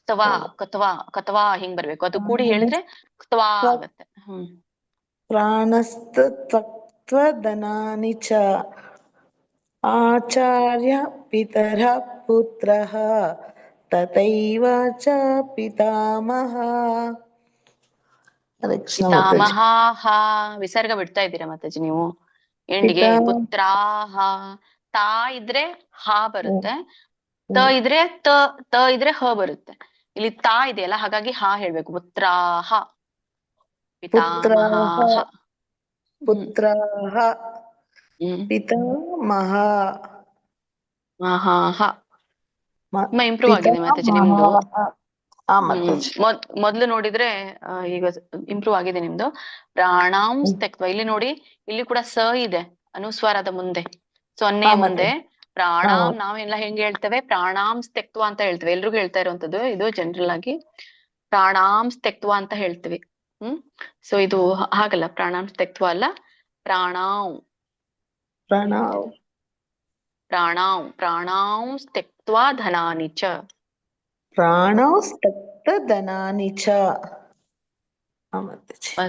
ಕ್ತವಾ ಕತ್ವಾ ಕತ್ವಾ ಹಿಂಗ್ ಬರ್ಬೇಕು. ಅದು ಕೂಡಿ ಹೇಳಿದ್ರೆ ಕ್ತವಾ ಆಗತ್ತೆ. ಪ್ರಾಣಸ್ತತ್ವದನಾನಿ ಚ ಆಚಾರ್ಯ ಪಿತರ ಪುತ್ರಃ ತಥೈವ ಚ ಪಿತಾಮಹ. ಪಿತಾಮಹ ವಿಸರ್ಗ ಬಿಡ್ತಾ ಇದ್ದೀರಾ ಮಾತಾಜಿ ನೀವು ಎಂಡ್ಗೆ. ಪುತ್ರಾಹ, ತಾ ಇದ್ರೆ ಹಾ ಬರುತ್ತೆ, ತ ಇದ್ರೆ ತ ಇದ್ರೆ ಹ ಬರುತ್ತೆ. ಇಲ್ಲಿ ತಾ ಇದೆಯಲ್ಲ, ಹಾಗಾಗಿ ಹಾ ಹೇಳ್ಬೇಕು. ಪುತ್ರಾಹ ಪಿತಾಮಹ. ಪುತ್ರಾಹ ಪಿತಾಮಹ. ಇಂಪ್ರೂವ್ ಆಗಿದೆ ಮಾತಾಜಿ ನಿಮ್ದು. ಮೊದ್ಲು ನೋಡಿದ್ರೆ ಈಗ ಇಂಪ್ರೂವ್ ಆಗಿದೆ ನಿಮ್ದು. ಪ್ರಾಣಾಂ ತ್ಯಕ್ತ್ವ, ಇಲ್ಲಿ ನೋಡಿ, ಇಲ್ಲಿ ಕೂಡ ಸ ಇದೆ ಅನುಸ್ವಾರದ ಮುಂದೆ, ಸೊನ್ನೆ ಮುಂದೆ. ಪ್ರಾಣಾಂ ನಾವೆಲ್ಲ ಹೆಂಗ್ ಹೇಳ್ತೇವೆ? ಪ್ರಾಣಾಂ ತ್ಯಕ್ತ್ವ ಅಂತ ಹೇಳ್ತೇವೆ. ಎಲ್ರಿಗೂ ಹೇಳ್ತಾ ಇರುವಂತದ್ದು ಇದು, ಜನರಲ್ ಆಗಿ ಪ್ರಾಣಾಂ ತ್ಯಕ್ತ್ವ ಅಂತ ಹೇಳ್ತೀವಿ. ಸೊ ಇದು ಹಾಗಲ್ಲ, ಪ್ರಾಣಾಂ ತ್ಯಕ್ತ್ವ ಅಲ್ಲ, ಪ್ರಾಣಾಂ ಪ್ರಾಣಾಂ ಪ್ರಾಣಾಂ ತ್ಯಕ್ತ್ವ ಧನಾನಿ ಚ. ಪ್ರಾಣಸ್ತಗ್ಧನಾನಿ ಚ.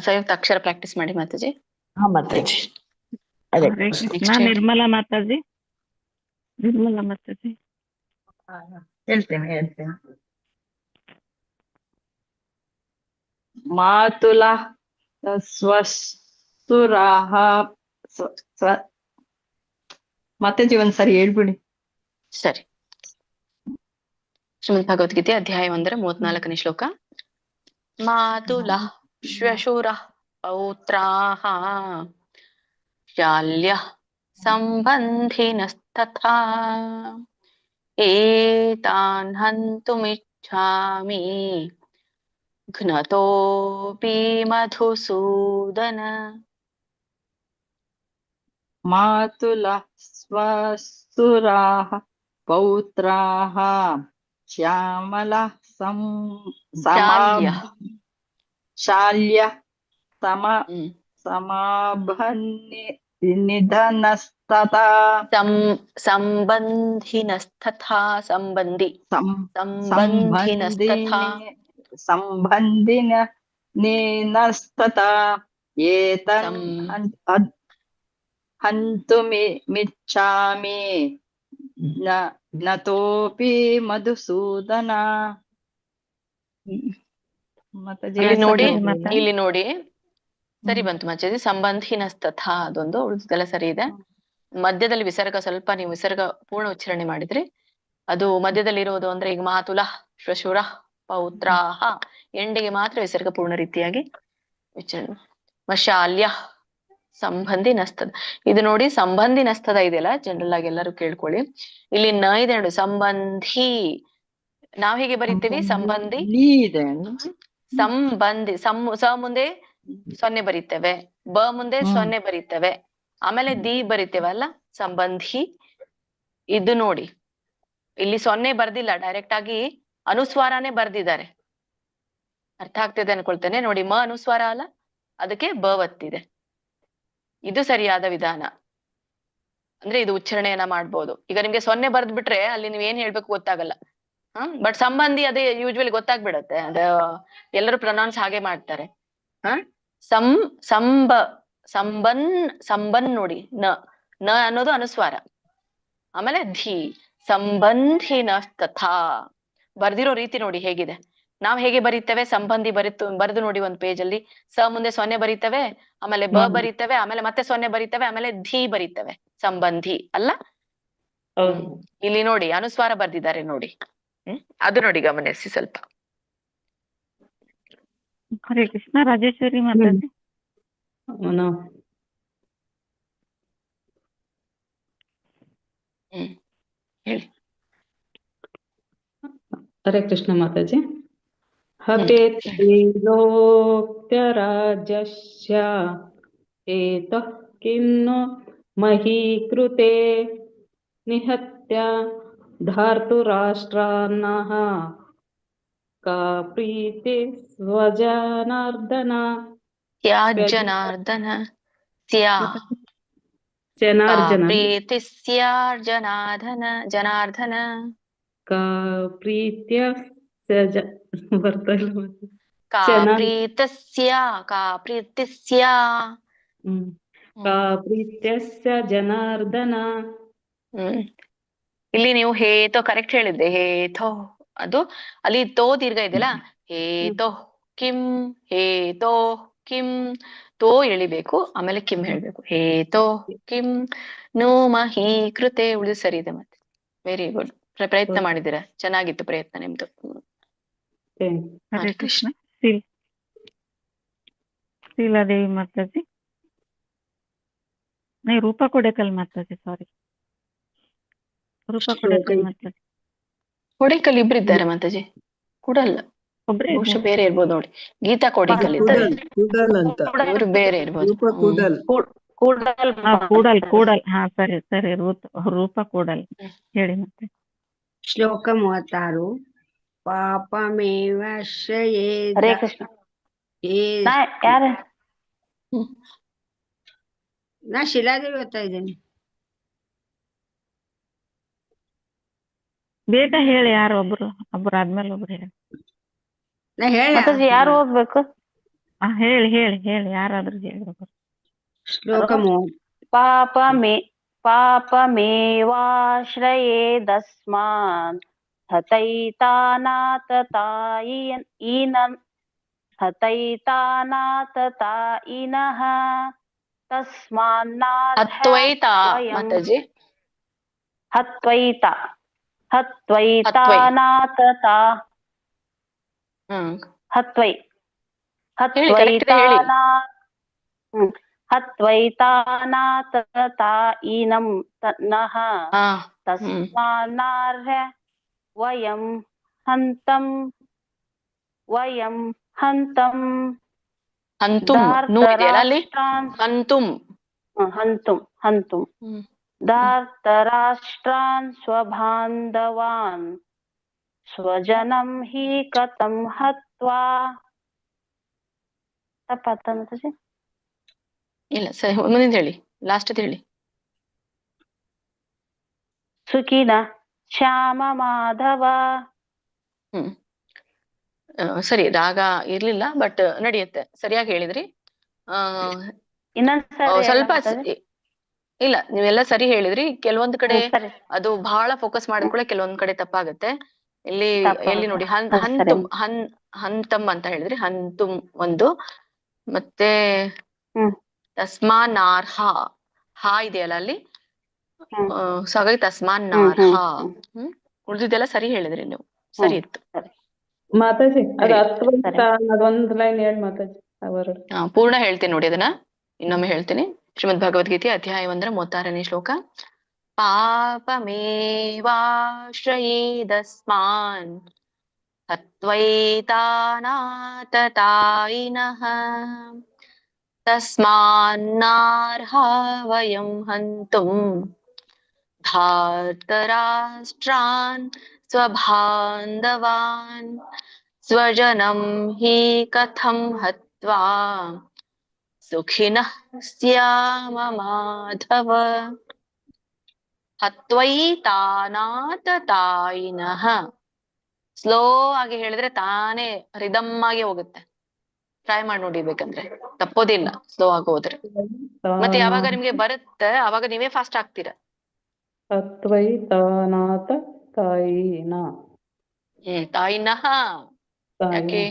ಸಂಯುಕ್ತ ಅಕ್ಷರ ಪ್ರಾಕ್ಟೀಸ್ ಮಾಡಿ ಮಾತಾಜಿ. ಹರೇ ಕೃಷ್ಣ. ನಿರ್ಮಲಾ ಮಾತಾಜಿ, ನಿರ್ಮಲಾ ಮಾತಾಜಿ ಹೇಳ್ತೇನೆ. ಮಾತುಲ ಸ್ವಸುರಾಹ. ಮಾತಾಜಿ ಒಂದ್ಸರಿ ಹೇಳ್ಬಿಡಿ. ಸರಿ. ಶ್ರೀಮದ್ ಭಗವದ್ಗೀತೆ ಅಧ್ಯಾಯ 1 34ನೇ ಶ್ಲೋಕ. ಮಾತುಲ ಶ್ವಶುರ ಪೌತ್ರಾಹ ಶಾಲ್ಯ ಸಂಬಂಧಿನಸ್ತಥಾ ಏತಾನ್ ಹಂತುಮಿಚ್ಛಾಮಿ ಘ್ನತೋಪಿ ಮಧುಸೂದನ. ಮಾತುಲ ಸ್ವಸುರಾಹ ಪೌತ್ರಾಹ ಶ್ಯಾಮಲ ಶಾಲ್ಯ ಸಮಾಬನ್ನಿಧನಸ್ತಥಾ ಸಂಬಂಧಿನಸ್ತಥಾ. ಸಂಬಂಧಿನಸ್ತಥಾ ಏತನ್ ಹಂತುಮಿಚ್ಛಾಮಿ ಜ್ಞತೋಪಿ ಮಧುಸೂದನ. ಇಲ್ಲಿ ನೋಡಿ ಸರಿ ಬಂತು ಮಾತಾಜಿ. ಸಂಬಂಧಿನಸ್ತಥಾ ಅದೊಂದು, ಉಳಿದೆಲ್ಲ ಸರಿ ಇದೆ. ಮಧ್ಯದಲ್ಲಿ ವಿಸರ್ಗ ಸ್ವಲ್ಪ, ನೀವು ವಿಸರ್ಗ ಪೂರ್ಣ ಉಚ್ಚಾರಣೆ ಮಾಡಿದ್ರಿ. ಅದು ಮಧ್ಯದಲ್ಲಿ ಇರೋದು ಅಂದ್ರೆ ಈಗ ಮಾತುಲ ಶ್ವಶುರ ಪೌತ್ರಾಹ, ಎಂಡಿಗೆ ಮಾತ್ರ ವಿಸರ್ಗ ಪೂರ್ಣ ರೀತಿಯಾಗಿ ಉಚ್ಚಾರಣೆ. ಶಾಲ್ಯ ಸಂಬಂಧಿ ನಸ್ತದ, ಇದು ನೋಡಿ ಸಂಬಂಧಿ ನಸ್ತದ ಇದೆಯಲ್ಲ, ಜನರಲ್ ಆಗಿ ಎಲ್ಲರೂ ಕೇಳ್ಕೊಳ್ಳಿ. ಇಲ್ಲಿ ನ ಇದೆ ನೋಡಿ, ಸಂಬಂಧಿ. ನಾವ್ ಹೇಗೆ ಬರಿತೀವಿ? ಸಂಬಂಧಿ ಸಂಬಂಧಿ. ಸ ಮುಂದೆ ಸೊನ್ನೆ ಬರೀತೇವೆ, ಬ ಮುಂದೆ ಸೊನ್ನೆ ಬರೀತೇವೆ, ಆಮೇಲೆ ದಿ ಬರೀತೇವಲ್ಲ, ಸಂಬಂಧಿ. ಇದು ನೋಡಿ, ಇಲ್ಲಿ ಸೊನ್ನೆ ಬರ್ದಿಲ್ಲ, ಡೈರೆಕ್ಟ್ ಆಗಿ ಅನುಸ್ವಾರನೇ ಬರ್ದಿದ್ದಾರೆ. ಅರ್ಥ ಆಗ್ತಿದೆ ಅನ್ಕೊಳ್ತೇನೆ. ನೋಡಿ, ಮ ಅನುಸ್ವಾರ ಅಲ್ಲ, ಅದಕ್ಕೆ ಬ ಒತ್ತಿದೆ. ಇದು ಸರಿಯಾದ ವಿಧಾನ. ಅಂದ್ರೆ ಇದು ಉಚ್ಚಾರಣೆಯನ್ನ ಮಾಡ್ಬೋದು. ಈಗ ನಿಮ್ಗೆ ಸೊನ್ನೆ ಬರ್ದ್ ಬಿಟ್ರೆ ಅಲ್ಲಿ ನೀವ್ ಏನ್ ಹೇಳ್ಬೇಕು ಗೊತ್ತಾಗಲ್ಲ. ಬಟ್ ಸಂಬಂಧಿ ಅದೇ ಯೂಶ್ವಲಿ ಗೊತ್ತಾಗ್ಬಿಡತ್ತೆ. ಅದ ಎಲ್ಲರೂ ಪ್ರೊನೌನ್ಸ್ ಹಾಗೆ ಮಾಡ್ತಾರೆ. ಸಂಬನ್ ನೋಡಿ, ನ ಅನ್ನೋದು ಅನುಸ್ವಾರ, ಆಮೇಲೆ ಧಿ. ಸಂಬಂಧಿನ ತಥಾ ಬರ್ದಿರೋ ರೀತಿ ನೋಡಿ ಹೇಗಿದೆ. ನಾವ್ ಹೇಗೆ ಬರೀತೇವೆ? ಸಂಬಂಧಿ ಬರೆದು ನೋಡಿ ಒಂದ್ ಪೇಜ್ ಅಲ್ಲಿ. ಸ ಮುಂದೆ ಸೊನ್ನೆ ಬರೀತೇವೆ, ಆಮೇಲೆ ಬ ಬರೀತೇವೆ, ಆಮೇಲೆ ಮತ್ತೆ ಸೊನ್ನೆ ಬರೀತೇವೆ, ಆಮೇಲೆ ಧಿ ಬರೀತೇವೆ. ಸಂಬಂಧಿ ಅಲ್ಲ. ಇಲ್ಲಿ ನೋಡಿ ಅನುಸ್ವಾರ ಬರ್ದಿದ್ದಾರೆ ನೋಡಿ. ಅದು ನೋಡಿ ಗಮನಿಸಿ ಸ್ವಲ್ಪ. ಹರೇ ಕೃಷ್ಣ. ರಾಜೇಶ್ವರಿ ಮಾತಾಡಿ. ಹೇಳಿ. ಹರೇ ಕೃಷ್ಣ ಮಾತಾಜಿ. ಹಪೇತ್ರಿಲೋಕ್ಯರಾಜಸ್ಯ ಏತಃ ಕಿಂ ನು ಮಹೀಕೃತೆ ನಿಹತ್ಯ ಧಾರ್ತುರಾಷ್ಟ್ರಾನ್ನಃ ಕಾ ಪ್ರೀತಿ ಸ್ವಜನಾರ್ದನ ತ್ಯಾಜ್ಜನಾರ್ದನ ಸ್ಯಾ ಜನಾರ್ಜನ ಪ್ರೀತಿ ಸ್ಯಾರ್ಜನಾರ್ದನ ಜನಾರ್ದನ ಕಾ ಪ್ರೀತ್ಯ ಬರ್ತಾ ಇಲ್ಲ ಮತ್ತೆ. ಕಾ ಜನ- ಪ್ರೀತಸ್ಯ ಕಾ ಪ್ರೀತಿಸ್ಯ ಕಾ ಪ್ರೀತ್ಯಸ್ಯ ಜನಾರ್ದನ. ಇಲ್ಲಿ ನೀವು ಹೇತೋ ಕರೆಕ್ಟ್ ಹೇಳಿದ್ದೆ. ಹೇಥೋ ಅದು ಅಲ್ಲಿ ತೋ ದೀರ್ಘ ಇದೆಯಲ್ಲ. ಹೇತೋ ಕಿಂ ಹೇತೋ ಕಿಂ ತೋ ಎಳಿಬೇಕು, ಆಮೇಲೆ ಕಿಂ ಹೇಳ್ಬೇಕು. ಹೇತೋ ಕಿಂ ನೋ ಮಹಿ ಕೃತೆ. ಉಳಿದು ಸರಿ ಇದೆ. ಮತ್ತೆ ವೆರಿ ಗುಡ್, ಪ್ರಯತ್ನ ಮಾಡಿದ್ದೀರಾ, ಚೆನ್ನಾಗಿತ್ತು ಪ್ರಯತ್ನ ನಿಮ್ದು. ಹರೇ ಕೃಷ್ಣ. ಶೀಲಾದೇವಿ ಮಾತಾಜಿ, नहीं रूपा कोडेकल माताजी, सॉरी रूपा कोडेकल माताजी. ಕೊಡೇಕಲ್ ಇಬ್ರಿದ್ದಾರೆ ಮಾತಾಜಿ, ಕೂಡಲ್ಲ ಬಹುಶಃ ಬೇರೆ ಇರ್ಬೋದು ನೋಡಿ. ಗೀತಾ ಕೋಡಿಕಲ್ ಇದ್ದಾರೆ, ಇವರು ಬೇರೆ ಇರ್ಬೋದು. ಕೂಡಲ್ ಕೂಡಲ್ ಹಾ ಸರಿ ಸರಿ. ರೂಪಾ ಕೂಡಲ್ ಹೇಳಿ ಮತ್ತೆ. ಶ್ಲೋಕ 36. ಪಾಪಮೇವ ಶ್ರಯೇದ. ಹರೇ ಕೃಷ್ಣ. ಯಾರ ನಾ ಶಿಲಾದೇವಿ ಓದ್ತಾ ಇದ್ದೇನೆ. ಬೇಗ ಹೇಳಿ, ಯಾರು ಒಬ್ರು ಆದ್ಮೇಲೆ ಒಬ್ರು ಹೇಳಿ. ನಾ ಹೇಳ ಮಾತಾಜಿ ಯಾರು ಓದ್ಬೇಕು? ಹೇಳಿ ಹೇಳಿ ಹೇಳಿ, ಯಾರಾದ್ರೂ ಹೇಳಿ. ಶ್ಲೋಕ 30. ಪಾಪಮೇವಾಶ್ರಯೇದಸ್ಮಾನ್ ಹತೈತಾನಾತತಾಯಿನಃ ಅದ್ವೈತ ಮಾತಾಜಿ, ಹತ್ವೈತಾನಾತತಾಯಿನಂ ನಃ ತಸ್ಮಾನ್ನರ್ಹ ವಯಂ ಹಂತಂ ಧಾರ್ತರಾಷ್ಟ್ರಾನ್ ಸ್ವಬಾಂಧವಾನ್ ಸ್ವಜನಂ ಹಿ ಕಥಂ ಹತ್ವಾ. ತಪ್ಪಾತ ಮಾತಾಜಿ? ಇಲ್ಲ ಸರಿ, ಮುಂದಿನ ಹೇಳಿ, ಲಾಸ್ಟ್ ಹೇಳಿ. ಸುಖಿನ ಶ್ಯಾಮ ಮಾಧವ. ಸರಿ, ರಾಗ ಇರ್ಲಿಲ್ಲ ಬಟ್ ನಡೆಯುತ್ತೆ, ಸರಿಯಾಗಿ ಹೇಳಿದ್ರಿ. ಸ್ವಲ್ಪ ಇಲ್ಲ, ನೀವೆಲ್ಲ ಸರಿ ಹೇಳಿದ್ರಿ. ಕೆಲವೊಂದ್ ಕಡೆ ಅದು ಬಹಳ ಫೋಕಸ್ ಮಾಡಿದ ಕೆಲವೊಂದ್ ಕಡೆ ತಪ್ಪಾಗತ್ತೆ. ಎಲ್ಲಿ ನೋಡಿ, ಹಂತಂ ಅಂತ ಹೇಳಿದ್ರಿ, ಹಂತುಂ ಒಂದು. ಮತ್ತೆ ತಸ್ಮಾನಾರ್ಹ ಹಾ ಇದೆಯಲ್ಲ ಅಲ್ಲಿ, ಸೊ ಹಾಗಾಗಿ ತಸ್ಮಾನಾರ್ಹ. ಉಳಿದಿದ್ದೆಲ್ಲ ಸರಿ ಹೇಳಿದ್ರಿ ನೀವು, ಸರಿ ಇತ್ತು ಮಾತಾಜಿ. ಅದು ಅದ್ವೈತ ಅದೊಂದ್ ಲೈನ್ ಹೇಳಿ ಮಾತಾಜಿ. ಪೂರ್ಣ ಹೇಳ್ತೀನಿ ನೋಡಿ, ಅದನ್ನ ಇನ್ನೊಮ್ಮೆ ಹೇಳ್ತೀನಿ. ಶ್ರೀಮದ್ ಭಗವದ್ಗೀತೆ ಅಧ್ಯಾಯ 1 36ನೇ ಶ್ಲೋಕ. ಪಾಪಮೇವಾಶ್ರಯೇದಸ್ಮಾನ್ ಹತ್ವೈತಾನಾತತಾಯಿನಃ ತಸ್ಮಾನ್ನಾರ್ಹ ವಯಂ ಹಂತುಂ ಧಾರ್ತರಾಷ್ಟ್ರಾನ್ ಸ್ವಬಾಂಧವಾನ್ ಸ್ವಜನಂ ಹಿ ಕಥಂ ಹತ್ವಾ ಸುಖಿನಃ ಸ್ಯಾಮ ಮಾಧವ. ಹತ್ವೈತಾನಾತತಾಯಿನಃ ಸ್ಲೋ ಆಗಿ ಹೇಳಿದ್ರೆ ತಾನೇ ರಿದಮ್ ಆಗಿ ಹೋಗುತ್ತೆ. ಟ್ರೈ ಮಾಡಿ ನೋಡಿ, ಬೇಕಂದ್ರೆ ತಪ್ಪೋದಿಲ್ಲ ಸ್ಲೋ ಆಗಿ ಹೋದ್ರೆ. ಮತ್ತೆ ಯಾವಾಗ ನಿಮ್ಗೆ ಬರುತ್ತೆ ಅವಾಗ ನೀವೇ ಫಾಸ್ಟ್ ಆಗ್ತೀರಾ. ಅದ್ವೈತಾನಾಥ ತಾಯಿನ ತಾಯಿನಃ ಯಾಕೆ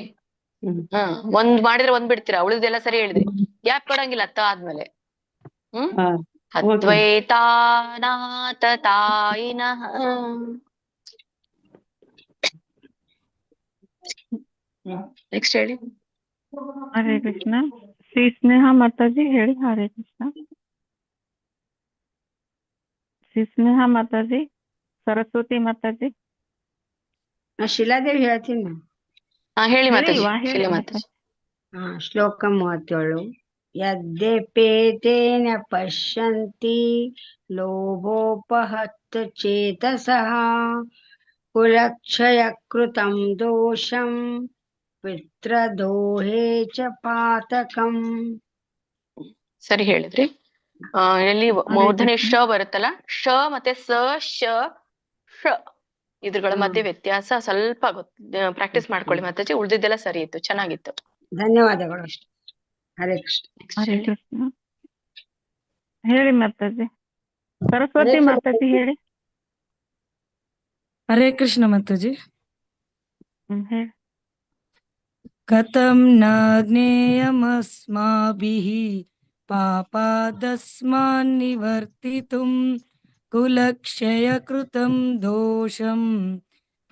ಒಂದ್ ಮಾಡಿದ್ರೆ ಒಂದ್ ಬಿಡ್ತೀರಾ, ಉಳಿದೆಲ್ಲ ಸರಿ ಹೇಳಿದ್ರಿ. ಗ್ಯಾಪ್ ಕೊಡಂಗಿಲ್ಲ ತ ಆದ್ಮೇಲೆ. ಅದ್ವೈತಾನಾತತಾಯಿನಃ. ನೆಕ್ಸ್ಟ್ ಹೇಳಿ. ಹರೇ ಕೃಷ್ಣ. ಶ್ರೀ ಸ್ನೇಹ ಮಾತಾಜಿ ಹೇಳಿ. ಹರೇ ಕೃಷ್ಣ. ಶ್ರೀ ಸ್ನೇಹ ಮಾತಾಜಿ, ಸರಸ್ವತಿ ಮಾತಾಜಿ. ನಾ ಶಿಲಾದೇವಿ ಹೇಳ್ತೀನಿ. ಹೇಳಿ ಮಾತಾಜಿ. ಶಿಲಾ ಮಾತಾಜಿ. ಶ್ಲೋಕ 37. ಯದ್ಯಪೇತೇನ ಪಶ್ಯಂತಿ ಲೋಭೋಪಹತ ಚೇತಸಃ ಕುಲಕ್ಷಯ ಕೃತಂ ದೋಷಂ ಪಿತೃದೋಹೇ ಚ ಪಾತಕಂ. ಸರಿ ಹೇಳಿದ್ರಿ. ಇಲ್ಲಿ ಮೂರ್ಧನೆ ಶ ಬರುತ್ತಲ್ಲ, ಶ ಮತ್ತೆ ಸ ಶ ಶ ಇದ್ರಗಳ ಮಧ್ಯೆ ವ್ಯತ್ಯಾಸ ಸ್ವಲ್ಪ ಪ್ರಾಕ್ಟೀಸ್ ಮಾಡ್ಕೊಳ್ಳಿ ಮಾತಾಜಿ. ಉಳ್ದಿದ್ದೆಲ್ಲ ಸರಿ ಇತ್ತು, ಚೆನ್ನಾಗಿತ್ತು. ಧನ್ಯವಾದಗಳು. ಹರೇ ಕೃಷ್ಣ. ಹರೇ ಕೃಷ್ಣ. ಹೇಳಿ ಮಾತಾಜಿ. ಸರಸ್ವತಿ ಮಾತಾಜಿ ಹೇಳಿ. ಹರೇ ಕೃಷ್ಣ ಮಾತಾಜಿ. ಹೇಳಿ. ಕಥಂ ನ ಜ್ಞೇಯಮಸ್ಮಾಭಿಃ ಪಾಪಾದಸ್ಮಾನ್ ನಿವರ್ತಿತುಂ ಕುಲಕ್ಷಯ ಕೃತಂ ದೋಷಂ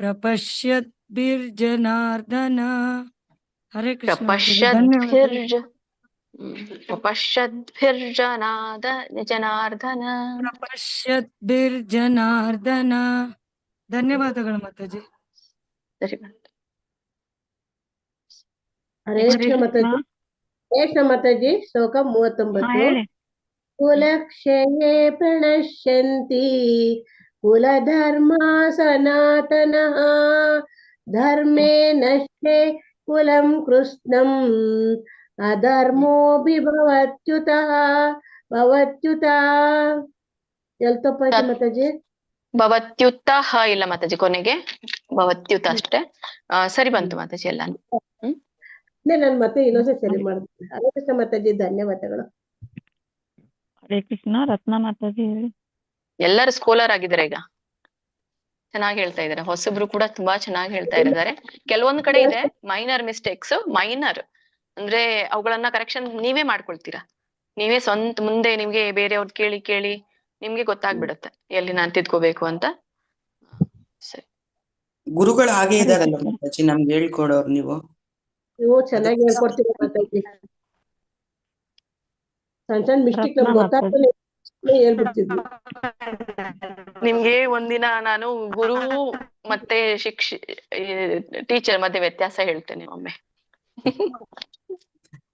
ಪ್ರಪಶ್ಯದ್ಭಿರ್ಜನಾರ್ದನ. ಹರೇ ಕೃಷ್ಣ. ಜನಾರ್ದನ. ಪ್ರಪಶ್ಯದ್ಭಿರ್ಜನಾರ್ದನ. ಧನ್ಯವಾದಗಳು ಮಾತಾಜಿ. ಸರಿ. ಹರೇ ಕೃಷ್ಣ ಮಾತಾಜಿ. ಕೃಷ್ಣ ಮಾತಾಜಿ. ಶ್ಲೋಕ 39. ಕುಲಕ್ಷಯೇ ಪ್ರಣಶ್ಯಂತಿ ಕುಲಧರ್ಮ ಸನಾತನಃ ಧರ್ಮೇ ನಶ್ಯೆ ಕುಲಂ ಕೃಷ್ಣಂ ಅಧರ್ಮೋಭಿಭವತ್ಯುತಃ ಭವತ್ಯುತಃ. ಎಲ್ಲಿ ತಪ್ಪಾಯ್ತು ಮಾತಾಜಿ? ಭವತ್ಯುತ ಇಲ್ಲ ಮಾತಾಜಿ, ಕೊನೆಗೆ ಭವತ್ಯುತ ಅಷ್ಟೇ. ಸರಿ ಬಂತು ಮಾತಾಜಿ ಎಲ್ಲಾನು. ನಾನು ಮತ್ತೆ ಇನ್ನೊಂದ್ಸರಿ ಸರಿ ಮಾಡ್ತೀನಿ. ಹರೇ ಕೃಷ್ಣ ಮಾತಾಜಿ, ಧನ್ಯವಾದಗಳು. ಹರೇ ಕೃಷ್ಣ. ರತ್ನ ಮಾತಾಜಿ ಹೇಳಿ. ಎಲ್ಲರೂ ಸ್ಕಾಲರ್ ಆಗಿದ್ದಾರೆ ಈಗ, ಚೆನ್ನಾಗಿ ಹೇಳ್ತಾ ಇದಾರೆ. ಹೊಸಬ್ರು ಕೂಡ ತುಂಬಾ ಚೆನ್ನಾಗಿ ಹೇಳ್ತಾ ಇದ್ದಾರೆ. ಕೆಲವೊಂದ್ ಕಡೆ ಇದೆ ಮೈನರ್ ಮಿಸ್ಟೇಕ್ಸ್. ಮೈನರ್ ಅಂದ್ರೆ ಅವುಗಳನ್ನ ಕರೆಕ್ಷನ್ ನೀವೇ ಮಾಡ್ಕೊಳ್ತೀರಾ. ನೀವೇ ಸ್ವಂತ ಮುಂದೆ ನಿಮ್ಗೆ ಬೇರೆಯವ್ರದ್ ಕೇಳಿ ಕೇಳಿ ನಿಮ್ಗೆ ಗೊತ್ತಾಗ್ಬಿಡುತ್ತೆ ಎಲ್ಲಿ ನಾನ್ ತಿದ್ಕೋಬೇಕು ಅಂತ. ಸರಿ. ಗುರುಗಳು ಹಾಗೆ ಇದಾರಲ್ಲ ಮಾತಾಜಿ, ನಮ್ಗೆ ಹೇಳ್ಕೊಡೋರು. ನೀವು ಚೆನ್ನಾಗಿ ಹೇಳ್ಕೊಡ್ತೀರಾ ಮಾತಾಜಿ. ಸಣ್ಣ ಸಣ್ಣ ಮಿಸ್ಟೇಕ್ ನಮ್ಗೆ ಗೊತ್ತಾಗ್ತಾನೆ ಹೇಳ್ಬಿಡ್ತಿದ್ವಿ. ನಿಮ್ಗೆ ಒಂದಿನ ನಾನು ಗುರು ಮತ್ತೆ ಟೀಚರ್ ಮಧ್ಯೆ ವ್ಯತ್ಯಾಸ ಹೇಳ್ತೇನೆ. ಒಮ್ಮೆ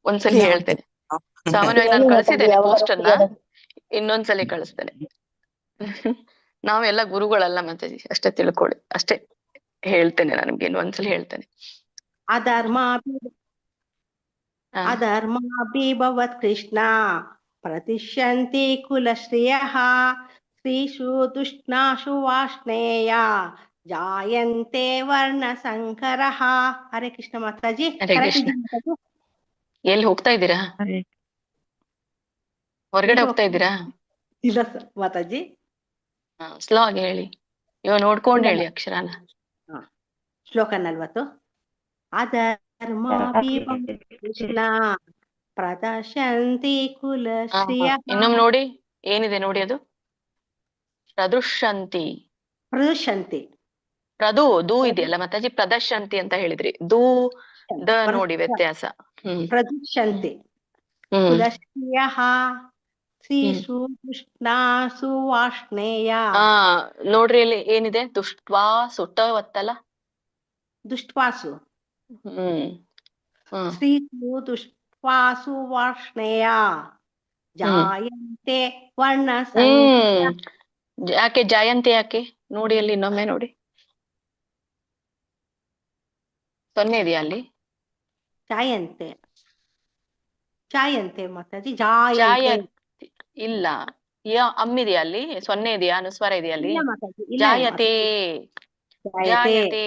ಒಂದ್ಸಲಿ ಹೇಳ್ತೇನೆ. ಸಾಮಾನ್ಯವಾಗಿ ನಾನು ಕಳ್ಸಿದ್ದೇನೆ ಪೋಸ್ಟ್ ಅನ್ನ, ಇನ್ನೊಂದ್ಸಲಿ ಕಳಿಸ್ತೇನೆ. ನಾವೆಲ್ಲ ಗುರುಗಳಲ್ಲ ಮಾತಾಜಿ, ಅಷ್ಟೇ ತಿಳ್ಕೊಳ್ಳಿ. ಅಷ್ಟೇ ಹೇಳ್ತೇನೆ, ನನ್ಗೆ ಇನ್ನೊಂದ್ಸಲಿ ಹೇಳ್ತೇನೆ. ಅಧರ್ಮಾಪಿ ಭವತ್ ಕೃಷ್ಣ ಪ್ರತಿಷ್ಯಂತಿ ಕುಲಶ್ರಿಯಃ ಸ್ತ್ರೀಷು ತುಷ್ಣಾಶು ವಾಷ್ಣೇಯ ಜಾಯಂತೆ ವರ್ಣ ಸಂಕರಃ. ಹರೇ ಕೃಷ್ಣ ಮಾತಾಜಿ. ಹರೇ ಕೃಷ್ಣ. ಎಲ್ಲಿ ಹೋಗ್ತಾ ಇದ್ದೀರಾ? ಹೊರಗಡೆ ಹೋಗ್ತಾ ಇದ್ದೀರಾ? ಇಲ್ಲ ಮಾತಾಜಿ. ಸ್ಲೋ ಆಗಿ ಹೇಳಿ, ಇವಾಗ ನೋಡ್ಕೊಂಡು ಹೇಳಿ ಅಕ್ಷರನ. ಶ್ಲೋಕ 40. ಅಧರ್ಮಾಪಿ ಕೃಷ್ಣ ಪ್ರದರ್ಶಂತಿ ಕುಲಶ್ರಿಯ. ಇನ್ನೊಮ್ಮೆ ನೋಡಿ, ಏನಿದೆ ನೋಡಿ ಅದು. ಪ್ರದರ್ಶಂತಿ. ಪ್ರದರ್ಶಂತಿ. ದೂ ಇದೆಯಲ್ಲ ಮಾತಾಜಿ, ಪ್ರದರ್ಶಂತಿ ಅಂತ ಹೇಳಿದ್ರಿ. ದ ನೋಡಿ ವ್ಯತ್ಯಾಸ. ಪ್ರದರ್ಶಂತಿ ಕುಲಶ್ರಿಯ ಸ್ತ್ರೀಷು ತುಷ್ಣಾಸು ವಾಷ್ಣೇಯ. ನೋಡ್ರಿ ಇಲ್ಲಿ ಏನಿದೆ, ದುಷ್ಟ್ವಾಸು. ಟ ಒತ್ತಲ್ಲ, ದುಷ್ಟ್ವಾಸು. ಸ್ತ್ರೀಷು ದುಷ್ಟ್ವಾಸು ವಾಷ್ಣೇಯ ಜಾಯಂತೆ ವರ್ಣ. ಯಾಕೆ ಜಾಯಂತೆ? ಯಾಕೆ ನೋಡಿ ಅಲ್ಲಿ ಇನ್ನೊಮ್ಮೆ ನೋಡಿ. ಸೊನ್ನೆ ಇದೆಯಾ ಅಲ್ಲಿ? ಜಾಯಂತೆ. ಜಾಯಂತೆ ಮಾತಾಜಿ. ಜಾಯಂತೆ ಇಲ್ಲ, ಅಮ್ಮಿದೆಯಾ ಅಲ್ಲಿ? ಸೊನ್ನೆ ಇದೆಯಾ? ಅನುಸ್ವಾರ ಇದೆಯಾ ಅಲ್ಲಿ? ಜಾಯತೆ. ಜಾಯತೆ.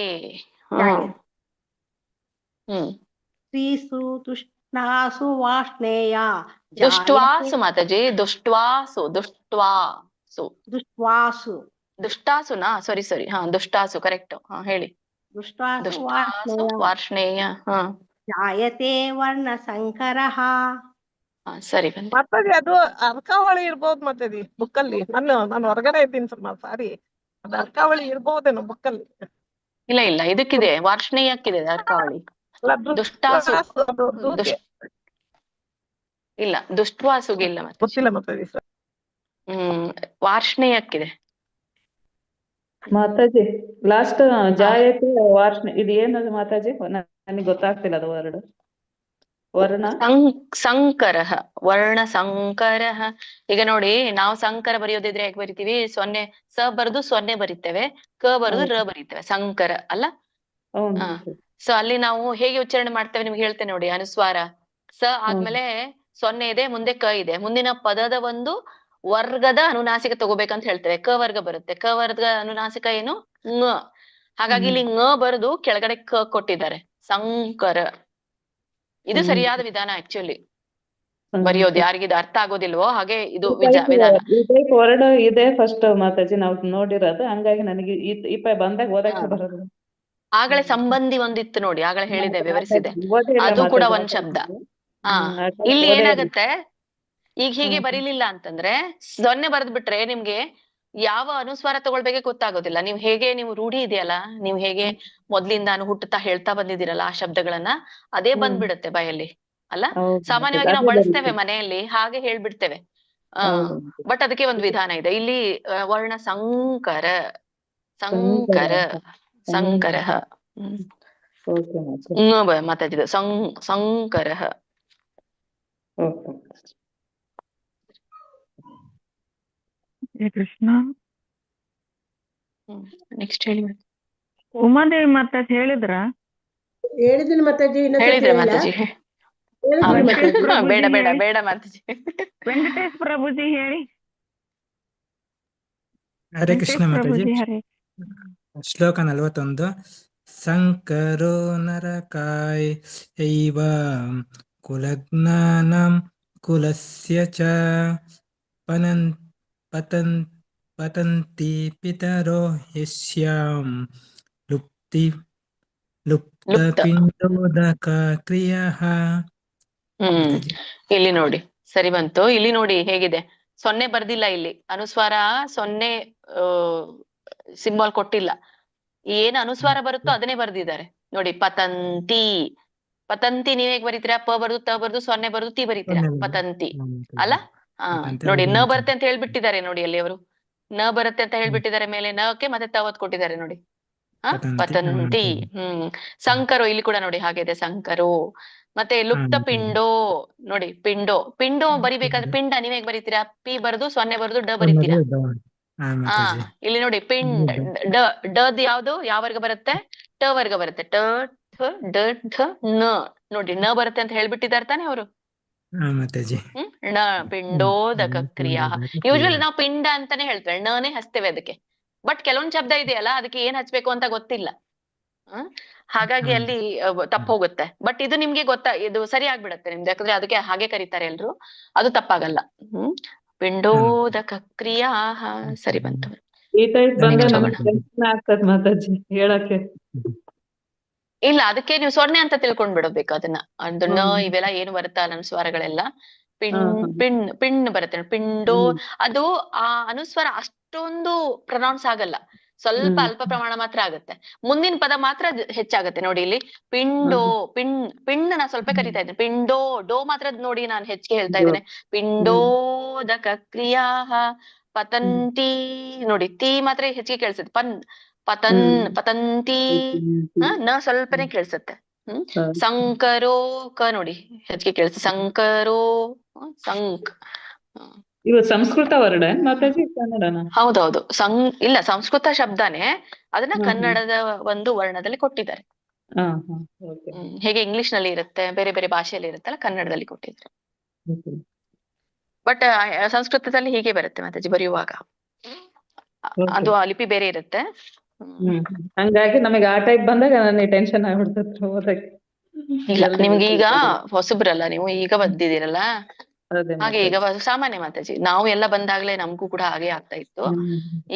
ಸ್ತ್ರೀಸು ತುಷ್ಣಾಸು ವಾಷ್ಣೇಯ. ದುಷ್ಟ್ವಾಸು ಮಾತಾಜಿ, ದುಷ್ಟ್ವಾಸು. ದುಷ್ಟ್ವಾಸು. ದುಷ್ಟ್ವಾಸು. ದುಷ್ಟಾಸುನಾ? ಸಾರಿ ಸಾರಿ. ದುಷ್ಟಾಸು ಕರೆಕ್ಟ್. ಹೇಳಿ. ದುಷ್ಟ್ವಾಸು ವಾರ್ಷ್ಣೇಯ. ಜಾಯತೆ ವರ್ಣ ಸಂಕರಃ. ಸರಿ. ಮಾತಾಜಿ ಅದು ಅರ್ಕಾವಳಿ ಇರ್ಬೋದು ಮಾತಾಜಿ ಬುಕ್ಕಲ್ಲಿ. ನಾನು ಹೊರಗಡೆ ಇದ್ದೀನಿ ಸ್ವಲ್ಪ, ಸಾರಿ. ಅದು ಅರ್ಕಾವಳಿ ಇರ್ಬೋದೇನೋ ಬುಕ್ಕಲ್ಲಿ. ಇಲ್ಲ ಇಲ್ಲ, ಇದಕ್ಕಿದೆ, ವಾರ್ಷ್ಣೇಯಕ್ಕಿದೆ ಅರ್ಕಾವಳಿ. ದುಷ್ಟಾಸು ಇಲ್ಲ, ದುಷ್ಟ್ವಾಸುಗೆ ಇಲ್ಲ. ಗೊತ್ತಿಲ್ಲ ಮಾತಾಜಿ. ವಾರ್ಷ್ಣೇಯಕ್ಕಿದೆ ಮಾತಾಜಿ. ಲಾಸ್ಟ್ ಜಾಯತೆ ವಾರ್ಷ್ಣೆ ಇದು ಏನದು ಮಾತಾಜಿ? ನನಗೆ ಗೊತ್ತಾಗ್ತಿಲ್ಲ ಅದು ವರ್ಡ್. ವರ್ಣ ಸಂಕರಃ ವರ್ಣ ಸಂಕರಃ. ಈಗ ನೋಡಿ ನಾವು ಸಂಕರ ಬರೆಯೋದಿದ್ರೆ ಹೇಗೆ ಬರಿತೀವಿ? ಸೊನ್ನೆ ಸ ಬರೆದು ಸೊನ್ನೆ ಬರಿತೇವೆ, ಕ ಬರೆದು ರ ಬರಿತೇವೆ, ಸಂಕರ ಅಲ್ಲ. ಸೊ ಅಲ್ಲಿ ನಾವು ಹೇಗೆ ಉಚ್ಚಾರಣೆ ಮಾಡ್ತೇವೆ ನಿಮ್ಗೆ ಹೇಳ್ತೇನೆ ನೋಡಿ. ಅನುಸ್ವಾರ ಸ ಆದ್ಮೇಲೆ ಸೊನ್ನೆ ಇದೆ, ಮುಂದೆ ಕ ಇದೆ, ಮುಂದಿನ ಪದದ ಒಂದು ವರ್ಗದ ಅನುನಾಸಿಕ ತಗೋಬೇಕಂತ ಹೇಳ್ತೇವೆ. ಕ ವರ್ಗ ಬರುತ್ತೆ, ಕ ವರ್ಗ ಅನುನಾಸಿಕ ಏನು? ಂಗ್. ಹಾಗಾಗಿ ಇಲ್ಲಿ ಂಗ್ ಬರೆದು ಕೆಳಗಡೆ ಕ ಕೊಟ್ಟಿದ್ದಾರೆ, ಸಂಕರ. ಇದು ಸರಿಯಾದ ವಿಧಾನ ಆಕ್ಚುಲಿ ಬರೆಯೋದು. ಯಾರಿಗಿದು ಅರ್ಥ ಆಗೋದಿಲ್ವೋ ಹಾಗೆ ಇದು ವಿಧಾನ. ವರ್ಡ್ ಇದೆ ಫಸ್ಟ್ ಮಾತಾಜಿ ನಾವು ನೋಡಿರೋದು, ಹಂಗಾಗಿ ನನಗೆ ಈ ಬಂದಾಗ ಓದಕ್ಕೆ ಬರೋದು. ಆಗಲೇ ಸಂಬಂಧಿ ಒಂದಿತ್ತು ನೋಡಿ, ಆಗಲೇ ಹೇಳಿದೆ, ವಿವರಿಸಿದೆ. ಅದು ಕೂಡ ಒಂದ್ ಶಬ್ದ. ಇಲ್ಲಿ ಏನಾಗತ್ತೆ, ಈಗ ಹೀಗೆ ಬರೀಲಿಲ್ಲ ಅಂತಂದ್ರೆ ಸೊನ್ನೆ ಬರೆದ್ ಬಿಟ್ರೆ ನಿಮ್ಗೆ ಯಾವ ಅನುಸ್ವಾರ ತಗೊಳ್ಬೇಕೆ ಗೊತ್ತಾಗೋದಿಲ್ಲ. ನೀವು ರೂಢಿ ಇದೆಯಲ್ಲ, ನೀವು ಹೇಗೆ ಮೊದ್ಲಿಂದಾನು ಹುಟ್ಟುತ್ತಾ ಹೇಳ್ತಾ ಬಂದಿದ್ದೀರಲ್ಲ ಆ ಶಬ್ದಗಳನ್ನ, ಅದೇ ಬಂದ್ಬಿಡುತ್ತೆ ಬಾಯಲ್ಲಿ ಅಲ್ಲ. ಸಾಮಾನ್ಯವಾಗಿ ನಾವು ಬಳಸ್ತೇವೆ ಮನೆಯಲ್ಲಿ, ಹಾಗೆ ಹೇಳ್ಬಿಡ್ತೇವೆ. ಬಟ್ ಅದಕ್ಕೆ ಒಂದು ವಿಧಾನ ಇದೆ. ಇಲ್ಲಿ ವರ್ಣ ಸಂಕರ ಸಂಕರ ಸಂಕರ ಮಾತಾಡಿದ ಸಂಕರ. ಕೃಷ್ಣ. ನೆಕ್ಸ್ಟ್ ಹೇಳಿ. ಉಮಾದೇವಿ ಮಾತಾಜಿ ಹೇಳಿದ್ರ? ಹೇಳಿದ್ದೀನಿ ಮಾತಾಜಿ. ಹೇಳಿದ್ರೆ ಮಾತಾಜಿ? ಬೇಡ ಬೇಡ ಬೇಡ ಮಾತಾಜಿ. ವೆಂಕಟೇಶ್ ಪ್ರಭುಜಿ ಹೇಳಿ. ಹರೇ ಕೃಷ್ಣ ಮಾತಾಜಿ. ಶ್ಲೋಕ 41. ಸಂಕರೋ ನರಕಾಯ ಯೈವ ಕುಲಜ್ಞಾನಂ ಕುಲಸ್ಯ ಚ ಪತಂತಿ ಪಿತರೋ ಯಸ್ಯಾಂ ಲುಪ್ತಪಿಂಡೋದಕ ಕ್ರಿಯಃ. ಇಲ್ಲಿ ನೋಡಿ ಸರಿ ಬಂತು. ಇಲ್ಲಿ ನೋಡಿ ಹೇಗಿದೆ, ಸೊನ್ನೆ ಬರ್ದಿಲ್ಲ ಇಲ್ಲಿ. ಅನುಸ್ವಾರ ಸೊನ್ನೆ ಸಿಂಬಾಲ್ ಕೊಟ್ಟಿಲ್ಲ. ಏನ್ ಅನುಸ್ವಾರ ಬರುತ್ತೋ ಅದನ್ನೇ ಬರ್ದಿದ್ದಾರೆ ನೋಡಿ. ಪತಂತಿ ಪತಂತಿ ನೀವ್ ಹೇಗ್ ಬರೀತೀರಾ? ಪ ಬರ್ದು ತ ಬರ್ದು ಸೊನ್ನೆ ಬರ್ದು ತಿ ಬರೀತೀರಾ, ಪತಂತಿ ಅಲ್ಲ. ನೋಡಿ ನ ಬರುತ್ತೆ ಅಂತ ಹೇಳ್ಬಿಟ್ಟಿದ್ದಾರೆ ನೋಡಿ ಅಲ್ಲಿ ಅವರು. ನ ಬರುತ್ತೆ ಅಂತ ಹೇಳ್ಬಿಟ್ಟಿದ್ದಾರೆ ಮೇಲೆ, ನಕ್ಕೆ ಮತ್ತೆ ತವತ್ ಕೊಟ್ಟಿದ್ದಾರೆ ನೋಡಿ. ಪತಂತಿ. ಸಂಕರೋ ಇಲ್ಲಿ ಕೂಡ ನೋಡಿ ಹಾಗಿದೆ, ಸಂಕರೋ. ಮತ್ತೆ ಲುಪ್ತ ಪಿಂಡೋ ನೋಡಿ, ಪಿಂಡೋ ಪಿಂಡೋ ಬರಿಬೇಕಾದ್ರೆ ಪಿಂಡ ನೀವ್ ಹೇಗ್ ಬರೀತೀರಾ? ಪಿ ಬರ್ದು ಸೊನ್ನೆ ಬರ್ದು ಡ ಬರೀತೀರಾ. ಇಲ್ಲಿ ನೋಡಿ ಪಿಂಡ್ ಡ್ ಯಾವ್ದು ಯಾವ ವರ್ಗ ಬರುತ್ತೆ? ಟ ವರ್ಗ ಬರುತ್ತೆ. ಟ ಠ ಡ ಢ ನ. ನೋಡಿ ನ ಬರುತ್ತೆ ಅಂತ ಹೇಳ್ಬಿಟ್ಟಿದ್ದಾರೆ ತಾನೆ ಅವರು. ಣ ಪಿಂಡೋದಕ ಕ್ರಿಯಾ. ಯೂಶುವಲಿ ನಾವು ಪಿಂಡ ಅಂತಾನೆ ಹೇಳ್ತೇವೆ, ಣನೇ ಹಚ್ತೇವೆ ಅದಕ್ಕೆ. ಬಟ್ ಕೆಲವೊಂದ್ ಶಬ್ದ ಇದೆಯಲ್ಲ ಅದಕ್ಕೆ ಏನ್ ಹಚ್ಬೇಕು ಅಂತ ಗೊತ್ತಿಲ್ಲ. ಹಾಗಾಗಿ ಅಲ್ಲಿ ತಪ್ಪ ಹೋಗುತ್ತೆ. ಬಟ್ ಇದು ನಿಮ್ಗೆ ಇದು ಸರಿ ಆಗ್ಬಿಡತ್ತೆ ನಿಮ್ದು, ಯಾಕಂದ್ರೆ ಅದಕ್ಕೆ ಹಾಗೆ ಕರೀತಾರೆ ಎಲ್ರು. ಅದು ತಪ್ಪಾಗಲ್ಲ. ಪಿಂಡೋದಕ ಕ್ರಿಯಾ ಸರಿ ಬಂತು. ಈ ಟೈಪ್ ಬಂದ್ರೆ ಆಗ್ತದೆ ಮಾತಾಜಿ ಹೇಳಕ್ಕೆ. ಇಲ್ಲ ಅದಕ್ಕೆ ನೀವು ಸೊನ್ನೆ ಅಂತ ತಿಳ್ಕೊಂಡ್ ಬಿಡಬೇಕು ಅದನ್ನ. ಅದು ನ ಇವೆಲ್ಲ ಏನು ಬರುತ್ತಾ ಅನುಸ್ವಾರಗಳೆಲ್ಲ ಪಿಣ್ ಬರುತ್ತೆ. ಪಿಂಡೋ ಅದು ಆ ಅನುಸ್ವಾರ ಅಷ್ಟೊಂದು ಪ್ರೊನೌನ್ಸ್ ಆಗಲ್ಲ, ಸ್ವಲ್ಪ ಅಲ್ಪ ಪ್ರಮಾಣ ಮಾತ್ರ ಆಗುತ್ತೆ. ಮುಂದಿನ ಪದ ಮಾತ್ರ ಹೆಚ್ಚಾಗತ್ತೆ ನೋಡಿ. ಇಲ್ಲಿ ಪಿಂಡೋ ಪಿಂಡ್ ನಾ ಸ್ವಲ್ಪ ಕರಿತಾ ಇದ್ದೇನೆ. ಪಿಂಡೋ ಡೋ ಮಾತ್ರ ನೋಡಿ ನಾನು ಹೆಚ್ಚಿಗೆ ಹೇಳ್ತಾ ಇದ್ದೇನೆ. ಪಿಂಡೋದಕ ಕ್ರಿಯಾ ಪತಂತಿ ನೋಡಿ, ತಿ ಮಾತ್ರ ಹೆಚ್ಚಿಗೆ ಕೇಳಿಸುತ್ತೆ. ಪತಂತಿ ನ ಸ್ವಲ್ಪನೇ ಕೇಳಿಸುತ್ತೆ. ಸಂಕರೋ ಕ ನೋಡಿ ಹೆಚ್ಚಿಗೆ ಕೇಳಿಸುತ್ತೆ. ಸಂಕರೋ ಸಂಕ್. ಇವು ಸಂಸ್ಕೃತ ವರ್ಡ್ ಮಾತಾಜಿ ಕನ್ನಡನ? ಹೌದೌದು. ಇಲ್ಲ ಸಂಸ್ಕೃತ ಶಬ್ದನೇ, ಅದನ್ನ ಕನ್ನಡದ ಒಂದು ವರ್ಣದಲ್ಲಿ ಕೊಟ್ಟಿದ್ದಾರೆ. ಹೇಗೆ ಇಂಗ್ಲಿಷ್ ನಲ್ಲಿ ಇರುತ್ತೆ, ಬೇರೆ ಬೇರೆ ಭಾಷೆಯಲ್ಲಿ ಇರುತ್ತಲ್ಲ, ಕನ್ನಡದಲ್ಲಿ ಕೊಟ್ಟಿದ್ದಾರೆ. ಬಟ್ ಸಂಸ್ಕೃತದಲ್ಲಿ ಹೀಗೆ ಬರುತ್ತೆ ಮಾತಾಜಿ ಬರೆಯುವಾಗ. ಅದು ಆ ಲಿಪಿ ಬೇರೆ ಇರುತ್ತೆ. ಹಂಗಾಗಿ ನಮಗೆ ಆ ಟೈಪ್ ಬಂದಾಗ ನನಗೆ ಟೆನ್ಷನ್ ಆಗ್ಬಿಡ್ತೈತೆ ಓದಕ್ಕೆ. ಇಲ್ಲ ನಿಮ್ಗೆ ಈಗ ಹೊಸಬ್ರಲ್ಲ, ನೀವು ಈಗ ಬಂದಿದ್ದೀರಲ್ಲ, ಹಾಗೆ ಈಗ ಸಾಮಾನ್ಯ ಮಾತಾಜಿ. ನಾವು ಎಲ್ಲ ಬಂದಾಗ್ಲೇ ನಮಗೂ ಕೂಡ ಹಾಗೆ ಆಗ್ತಾ ಇತ್ತು.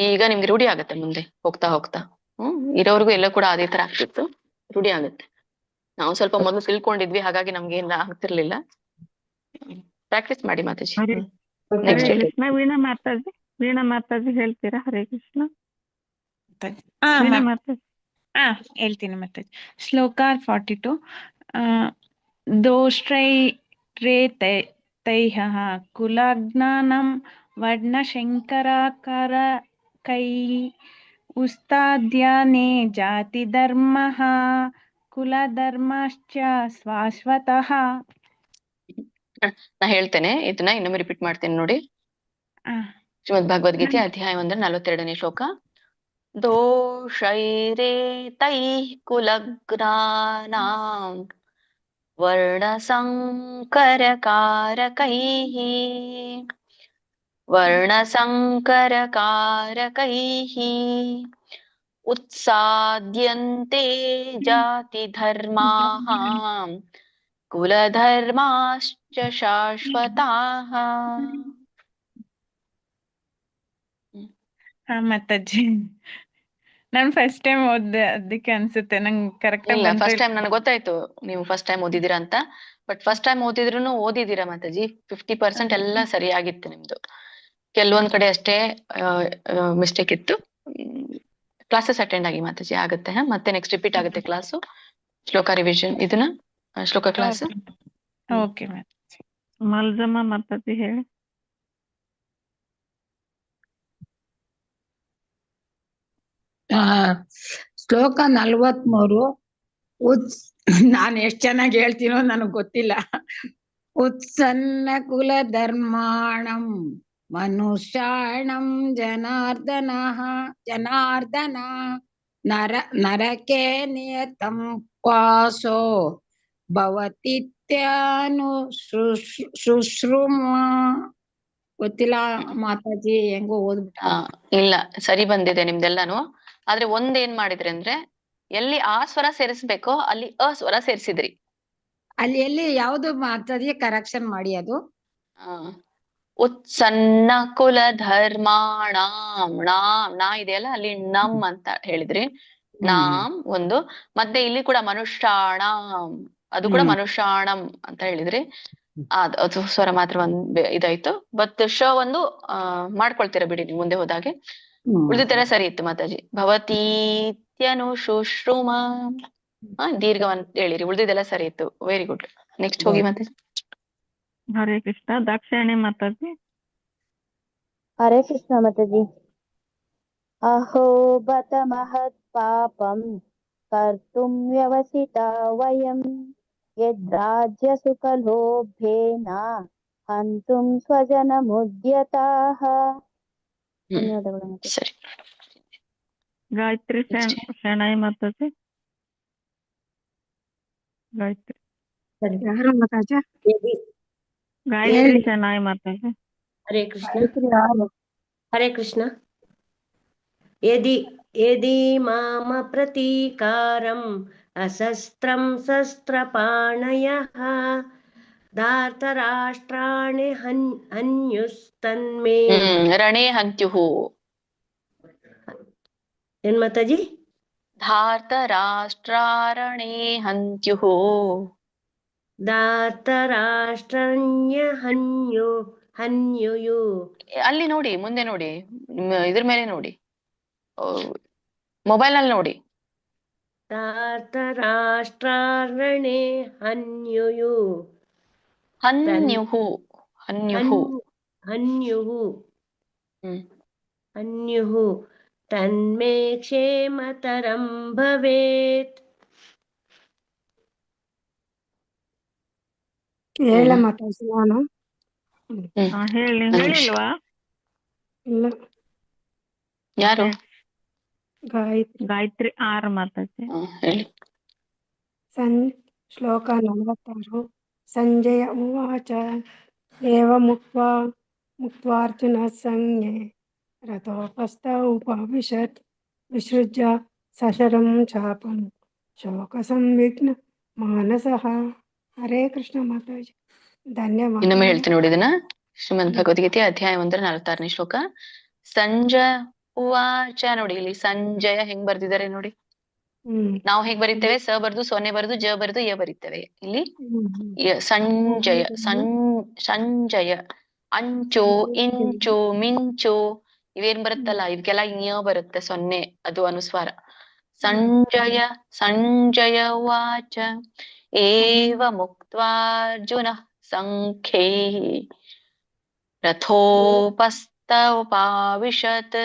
ಈಗ ನಿಮ್ಗೆ ರೂಢಿ ಆಗತ್ತೆ ಮುಂದೆ ಹೋಗ್ತಾ ಹೋಗ್ತಾ. ಇರೋರ್ಗು ಎಲ್ಲ ಕೂಡ ಅದೇ ತರ ಆಗ್ತಿತ್ತು, ರೂಢಿ ಆಗುತ್ತೆ. ನಾವು ಸ್ವಲ್ಪ ಮೊದಲು ತಿಳ್ಕೊಂಡಿದ್ವಿ, ಹಾಗಾಗಿ ನಮ್ಗೆ ಏನ ಆಗ್ತಿರ್ಲಿಲ್ಲ. ಪ್ರಾಕ್ಟೀಸ್ ಮಾಡಿ ಮಾತಾಜಿ. ವೀಣಾ ಮಾತಾಜಿ ಹೇಳ್ತೀರಾ? ಹರೇ ಕೃಷ್ಣ. ಹೇಳ್ತೀನಿ ಮಾತಾಜಿ. ಶ್ಲೋಕ 42. ದೋಷ್ಟ್ರೈ ರೇ ತೈಃ ಕುಲಜ್ಞಾನಂ ವರ್ಣಶಂಕರಾಕಾರ ಕೈ ಉಸ್ತಾದ್ಯಾನೇ ಜಾತಿ ಧರ್ಮಃ ಕುಲಧರ್ಮಶ್ಚ ಶಾಶ್ವತಃ. ನಾ ಹೇಳ್ತೇನೆ, ಇದನ್ನ ಇನ್ನೊಮ್ಮೆ ರಿಪೀಟ್ ಮಾಡ್ತೇನೆ ನೋಡಿ. ಶ್ರೀಮದ್ ಭಗವದ್ಗೀತೆ ಅಧ್ಯಾಯ 1 42ನೇ ಶ್ಲೋಕ. ದೋಷೈರೇತೈ ಕುಲಗ್ರಾನಾಂ ವರ್ಣಸಂಕರಕಾರಕೈಃ ಉತ್ಸಾದ್ಯಂತೆ ಜಾತಿ ಧರ್ಮಾಃ ಕುಲಧರ್ಮಾಶ್ಚ ಶಾಶ್ವತಾಃ. ಮಾತಾಜಿ ನಾನು ಫಸ್ಟ್ ಟೈಮ್ ಓದ್ದೆ, ಅದಕ್ಕೆ ಅನ್ಸುತ್ತೆ ನಂಗೆ ಕರೆಕ್ಟ್ ಇಲ್ಲ, ಫಸ್ಟ್ ಟೈಮ್ ನನಗೆ ಗೊತ್ತಾಯ್ತು ನೀವು ಫಸ್ಟ್ ಟೈಮ್ ಓದಿದ್ದೀರಾ ಅಂತ. ಬಟ್ ಫಸ್ಟ್ ಟೈಮ್ ಓದಿದ್ರು ಓದಿದ್ದೀರಾ ಮಾತಾಜಿ. 50% ಎಲ್ಲ ಸರಿಯಾಗಿತ್ತು ನಿಮ್ದು. ಕೆಲವೊಂದ್ ಕಡೆ ಅಷ್ಟೇ ಮಿಸ್ಟೇಕ್ ಇತ್ತು. ಕ್ಲಾಸಸ್ ಅಟೆಂಡ್ ಆಗಿ ಮಾತಾಜಿ, ಆಗುತ್ತೆ. ಮತ್ತೆ ನೆಕ್ಸ್ಟ್ ರಿಪೀಟ್ ಆಗುತ್ತೆ ಕ್ಲಾಸು, ಶ್ಲೋಕ ರಿವಿಷನ್, ಇದನ್ನ ಶ್ಲೋಕ ಕ್ಲಾಸ್. ಓಕೆ ಮಲ್ಜಮ್ಮ ಮಾತಾಜಿ ಹೇಳಿ. ಶ್ಲೋಕ 43. ನಾನು ಎಷ್ಟ್ ಚೆನ್ನಾಗಿ ಹೇಳ್ತೀನೋ ನನಗ್ ಗೊತ್ತಿಲ್ಲ. ಉತ್ಸನ್ನ ಕುಲ ಧರ್ಮಾಣಂ ಮನುಷ್ಯಾಣಂ ಜನಾರ್ದನ ನರಕೆ ನಿಯತಂ ವಾಸೋ ಭವತಿತ್ಯಾನು ಶುಶ್ರೂಮ. ಗೊತ್ತಿಲ್ಲ ಮಾತಾಜಿ, ಹೆಂಗೋ ಓದ್ಬಿಟ್ಟ. ಇಲ್ಲ, ಸರಿ ಬಂದಿದೆ ನಿಮ್ದೆಲ್ಲಾನು. ಆದ್ರೆ ಒಂದೇನ್ ಮಾಡಿದ್ರಿ ಅಂದ್ರೆ, ಎಲ್ಲಿ ಆ ಸ್ವರ ಸೇರಿಸ್ಬೇಕೋ ಅಲ್ಲಿ ಅ ಸ್ವರ ಸೇರಿಸಿದ್ರಿ. ಅಲ್ಲಿ ಎಲ್ಲಿ ಯಾವ್ದು ಮಾತಾಜಿ ಕರೆಕ್ಷನ್ ಮಾಡಿ ಅದು? ಉತ್ಸನ್ನ ಕುಲ ಧರ್ಮಾಣಾಂ, ನಾ ಇದೆಯಲ್ಲ ಅಲ್ಲಿ ನಮ್ ಅಂತ ಹೇಳಿದ್ರಿ. ನಾಮ್ ಒಂದು, ಮತ್ತೆ ಇಲ್ಲಿ ಕೂಡ ಮನುಷ್ಯಾಣಂ, ಅದು ಕೂಡ ಮನುಷ್ಯಾಣಂ ಅಂತ ಹೇಳಿದ್ರಿ. ಅದು ಸ್ವರ ಮಾತ್ರ ಒಂದ್ ಇದಾಯ್ತು. ಬಟ್ ಶ ಒಂದು ಮಾಡ್ಕೊಳ್ತೀರಾ ಬಿಡಿ ನೀವು ಮುಂದೆ ಹೋದಾಗೆ. ಉಳಿದಿದ್ದೆಲ್ಲ ಸರಿ ಇತ್ತು ಮಾತಾಜಿ. ಭವತೀತ್ಯನು ಶುಶ್ರೂಮ ದೀರ್ಘವಂತ ಹೇಳಿರಿ, ಉಳಿದಿದ್ದೆಲ್ಲ ಸರಿ ಇತ್ತು. Very good. ನೆಕ್ಸ್ಟ್ ಹೋಗಿ ಮಾತಾಜಿ. ಹರೇ ಕೃಷ್ಣ. ದಾಕ್ಷಾಯಣಿ ಮಾತಾಜಿ. ಹರೇ ಕೃಷ್ಣ ಮಾತಾಜಿ. ಅಹೋ ಬತ ಮಹತ್ ಪಾಪಂ ಕರ್ತುಂ ವ್ಯವಸಿತಾ ವಯಂ ಯದ್ರಾಜ್ಯ ಸುಖಲೋಭೇನ ಹಂತುಂ ಸ್ವಜನಮುದ್ಯತಾಃ. ಧನ್ಯವಾದಗಳು ಮಾತಾಜಿ. ಸರಿ. ಗಾಯತ್ರಿ ಶರಣಾಯಿ ಮಾತಾಜಿ. ಗಾಯತ್ರಿ ಯಾರು ಮಾತಾಜ? ಗಾಯತ್ರಿ ಶರಣಾಯಿ ಮಾತಾಜಿ. ಹರೇ ಕೃಷ್ಣ. ಹರೇ ಕೃಷ್ಣ. ಯದಿ ಮಾಮ ಪ್ರತೀಕಾರಂ ಅಶಸ್ತ್ರಂ ಶಸ್ತ್ರಪಾಣಯಃ ಧಾರ್ತರಾಷ್ಟ್ರಾಣಿ ಹನ್ಯುಸ್ತನ್ಮೇ. ರಣೇ ಹಂತ್ಯುಹು. ಏನ್ ಮಾತಾಜಿ? ಧಾರ್ತರಾಷ್ಟ್ರಾರಣೇ ಹಂತ್ಯುಹು. ಧಾರ್ತರಾಷ್ಟ್ರಣ್ಯ ಹನ್ಯುಯು. ಅಲ್ಲಿ ನೋಡಿ, ಮುಂದೆ ನೋಡಿ, ಇದ್ರ ಮೇಲೆ ನೋಡಿ, ಮೊಬೈಲ್ ನಲ್ಲಿ ನೋಡಿ. ಧಾರ್ತರಾಷ್ಟ್ರಾರಣೇ ಹನ್ಯುಯು. ಹನ್ಯುಹು. ಹನ್ಯುಹು. ಹನ್ಯುಹು ತನ್ಮೇ ಕ್ಷೇಮತರಂ ಭವೇತ್. ಹೇಳ ಮಾತಾಜಿ ನಾನು. ಹೇಳಿಲ್ವಾ? ಇಲ್ಲ. ಯಾರು? ಗಾಯತ್ರಿ ಆರ್ ಮಾತಾಜಿ. ಹೇಳಿ. ಶ್ಲೋಕ 46. ಸಂಜಯ ಉವಾಚ ಏವ ಮುಕ್ತ್ವಾರ್ಜುನ ಸಂಜ್ಞೆ ರಥೋಪಸ್ಥ ಉಪವಿಶತ್ ವಿಸೃಜ್ಯ ಸಶರಂ ಚಾಪಂ ಶೋಕ ಸಂವಿಘ್ನ ಮಾನಸಃ. ಹರೇ ಕೃಷ್ಣ ಮಾತಾಜಿ. ಧನ್ಯವಾದ. ಇನ್ನೊಮ್ಮೆ ಹೇಳ್ತೀನಿ ನೋಡಿ ಇದನ್ನ. ಶ್ರೀಮದ್ ಭಗವದ್ಗೀತೆ ಅಧ್ಯಾಯ 1 46ನೇ ಶ್ಲೋಕ. ಸಂಜಯ ಉವಾಚ. ನೋಡಿ ಇಲ್ಲಿ ಸಂಜಯ ಹೆಂಗ್ ಬರ್ದಿದ್ದಾರೆ ನೋಡಿ. ನಾವು ಹೇಗ್ ಬರೀತೇವೆ? ಸ ಬರ್ದು ಸೊನ್ನೆ ಬರ್ದು ಜ ಬರ್ದು ಯ ಬರೀತೇವೆ. ಇಲ್ಲಿ ಸಂಜಯ. ಸಂಜಯ. ಅಂಚು ಇಂಚು ಮಿಂಚು ಇವೇನ್ ಬರುತ್ತಲ್ಲ, ಇವಕ್ಕೆಲ್ಲ ಯ ಬರುತ್ತೆ, ಸೊನ್ನೆ, ಅದು ಅನುಸ್ವಾರ. ಸಂಜಯ. ಸಂಜಯ ಉವಾಚ ಏವ ಮುಕ್ತ್ವಾರ್ಜುನ ಸಂಖ್ಯೇ ರಥೋಪಸ್ಥ ಉಪಾವಿಶತ್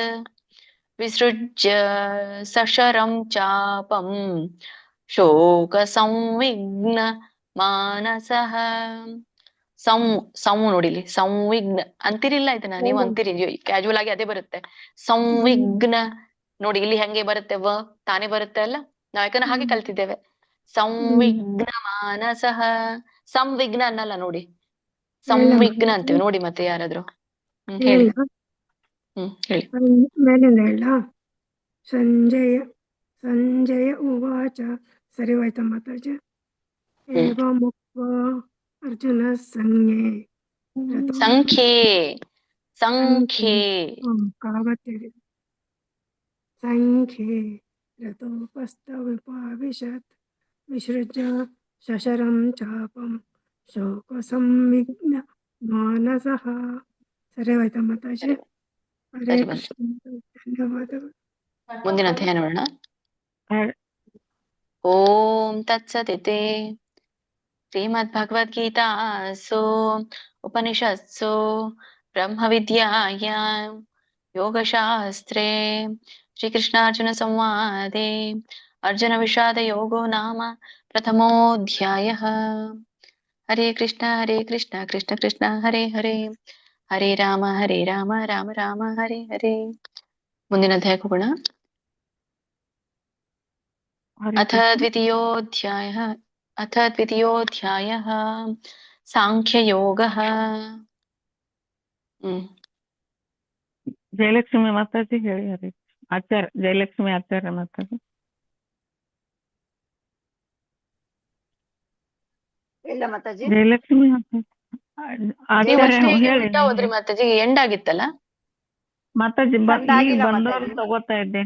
ವಿಸೃಜ್ಯ ಸಶರಂ ಚಾಪಂ ಶೋಕ ಸಂವಿಘ್ನ ಮಾನಸಃ. ಸಂ ನೋಡಿಲಿ, ಸಂವಿಘ್ನ ಅಂತಿರಿಲ್ಲ ಇದನ್ನ, ನೀವು ಅಂತೀರಿ ಕ್ಯಾಜುವಲ್ ಆಗಿ ಅದೇ ಬರುತ್ತೆ. ಸಂವಿಘ್ನ ನೋಡಿ, ಇಲ್ಲಿ ಹೆಂಗೆ ಬರುತ್ತೆ, ತಾನೇ ಬರುತ್ತೆ ಅಲ್ಲ, ನಾವ್ ಯಾಕಂದ್ರೆ ಹಾಗೆ ಕಲ್ತಿದ್ದೇವೆ. ಸಂವಿಘ್ನ ಮಾನಸಃ, ಸಂವಿಘ್ನ ಅನ್ನಲ್ಲ ನೋಡಿ, ಸಂವಿಘ್ನ ಅಂತೀವಿ ನೋಡಿ. ಮತ್ತೆ ಯಾರಾದ್ರು ಹೇಳಿ. ಹೇಳಿ. ಮೇಲಿಂದ ಹೇಳ. ಸಂಜಯ ಉವಾಚ. ಸರಿ ಹೋಯ್ತಾ ಮಾತಾಜಿ? ಏವಮುಕ್ತ್ವಾ ಅರ್ಜುನ ಸಂಖ್ಯೆ ರಥೋಪಸ್ಥವಿಪಾವಿಶತ್ ವಿಸೃಜ್ಯ ಶಶರಂ ಚಾಪಂ ಶೋಕ ಸಂವಿಘ್ನ ಮಾನಸಃ. ಸರಿ ಹೋಯ್ತಾ ಮಾತಾಜಿ? ಹರೇ ಕೃಷ್ಣ, ಧನ್ಯವಾದಗಳು. ಮುಂದಿನ ಅಧ್ಯಾಯ ನೋಡೋಣ. ಓಂ ತತ್ಸದಿತಿ ಶ್ರೀಮದ್ಭಗವದ್ಗೀತಾಸು ಉಪನಿಷತ್ಸು ಬ್ರಹ್ಮವಿದ್ಯಾಯಾಂ ಯೋಗಶಾಸ್ತ್ರೇ ಶ್ರೀಕೃಷ್ಣಾರ್ಜುನ ಸಂವಾದೆ ಅರ್ಜುನ ವಿಷಾದ ಯೋಗೋ ನಾಮ ಪ್ರಥಮೋऽಧ್ಯಾಯಃ. ಹರೇ ಕೃಷ್ಣ ಕೃಷ್ಣ ಕೃಷ್ಣ ಹರೇ ಹರೇ, ಹರೇ ರಾಮ ರಾಮ ರಾಮ ಹರೇ ಹರೇ. ಮುಂದಿನ ಅಧ್ಯಾಯಕ್ಕೆ ಹೋಗೋಣ. ಅಥ ದ್ವಿತೀಯೋಧ್ಯಾಯಃ ಸಾಂಖ್ಯಯೋಗಃ. ಜಯಲಕ್ಷ್ಮಿ ಮಾತಾಜಿ ಹೇಳಿ. ಹರಿ ಆಚಾರ್ಯ ಜಯಲಕ್ಷ್ಮಿ ಆಚಾರ್ಯ ಮಾತಾಜಿ. ಇಲ್ಲ ಮಾತಾಜಿ. ಜಯಲಕ್ಷ್ಮಿ ಹೋದ್ರಿ ಮಾತಾಜಿ, ಎಂಡ್ ಆಗಿತ್ತಲ್ಲ ಮಾತಾಜಿ. ಈಗ ಬಂದವ್ರು ತಗೋತಾ ಇದ್ದೆ.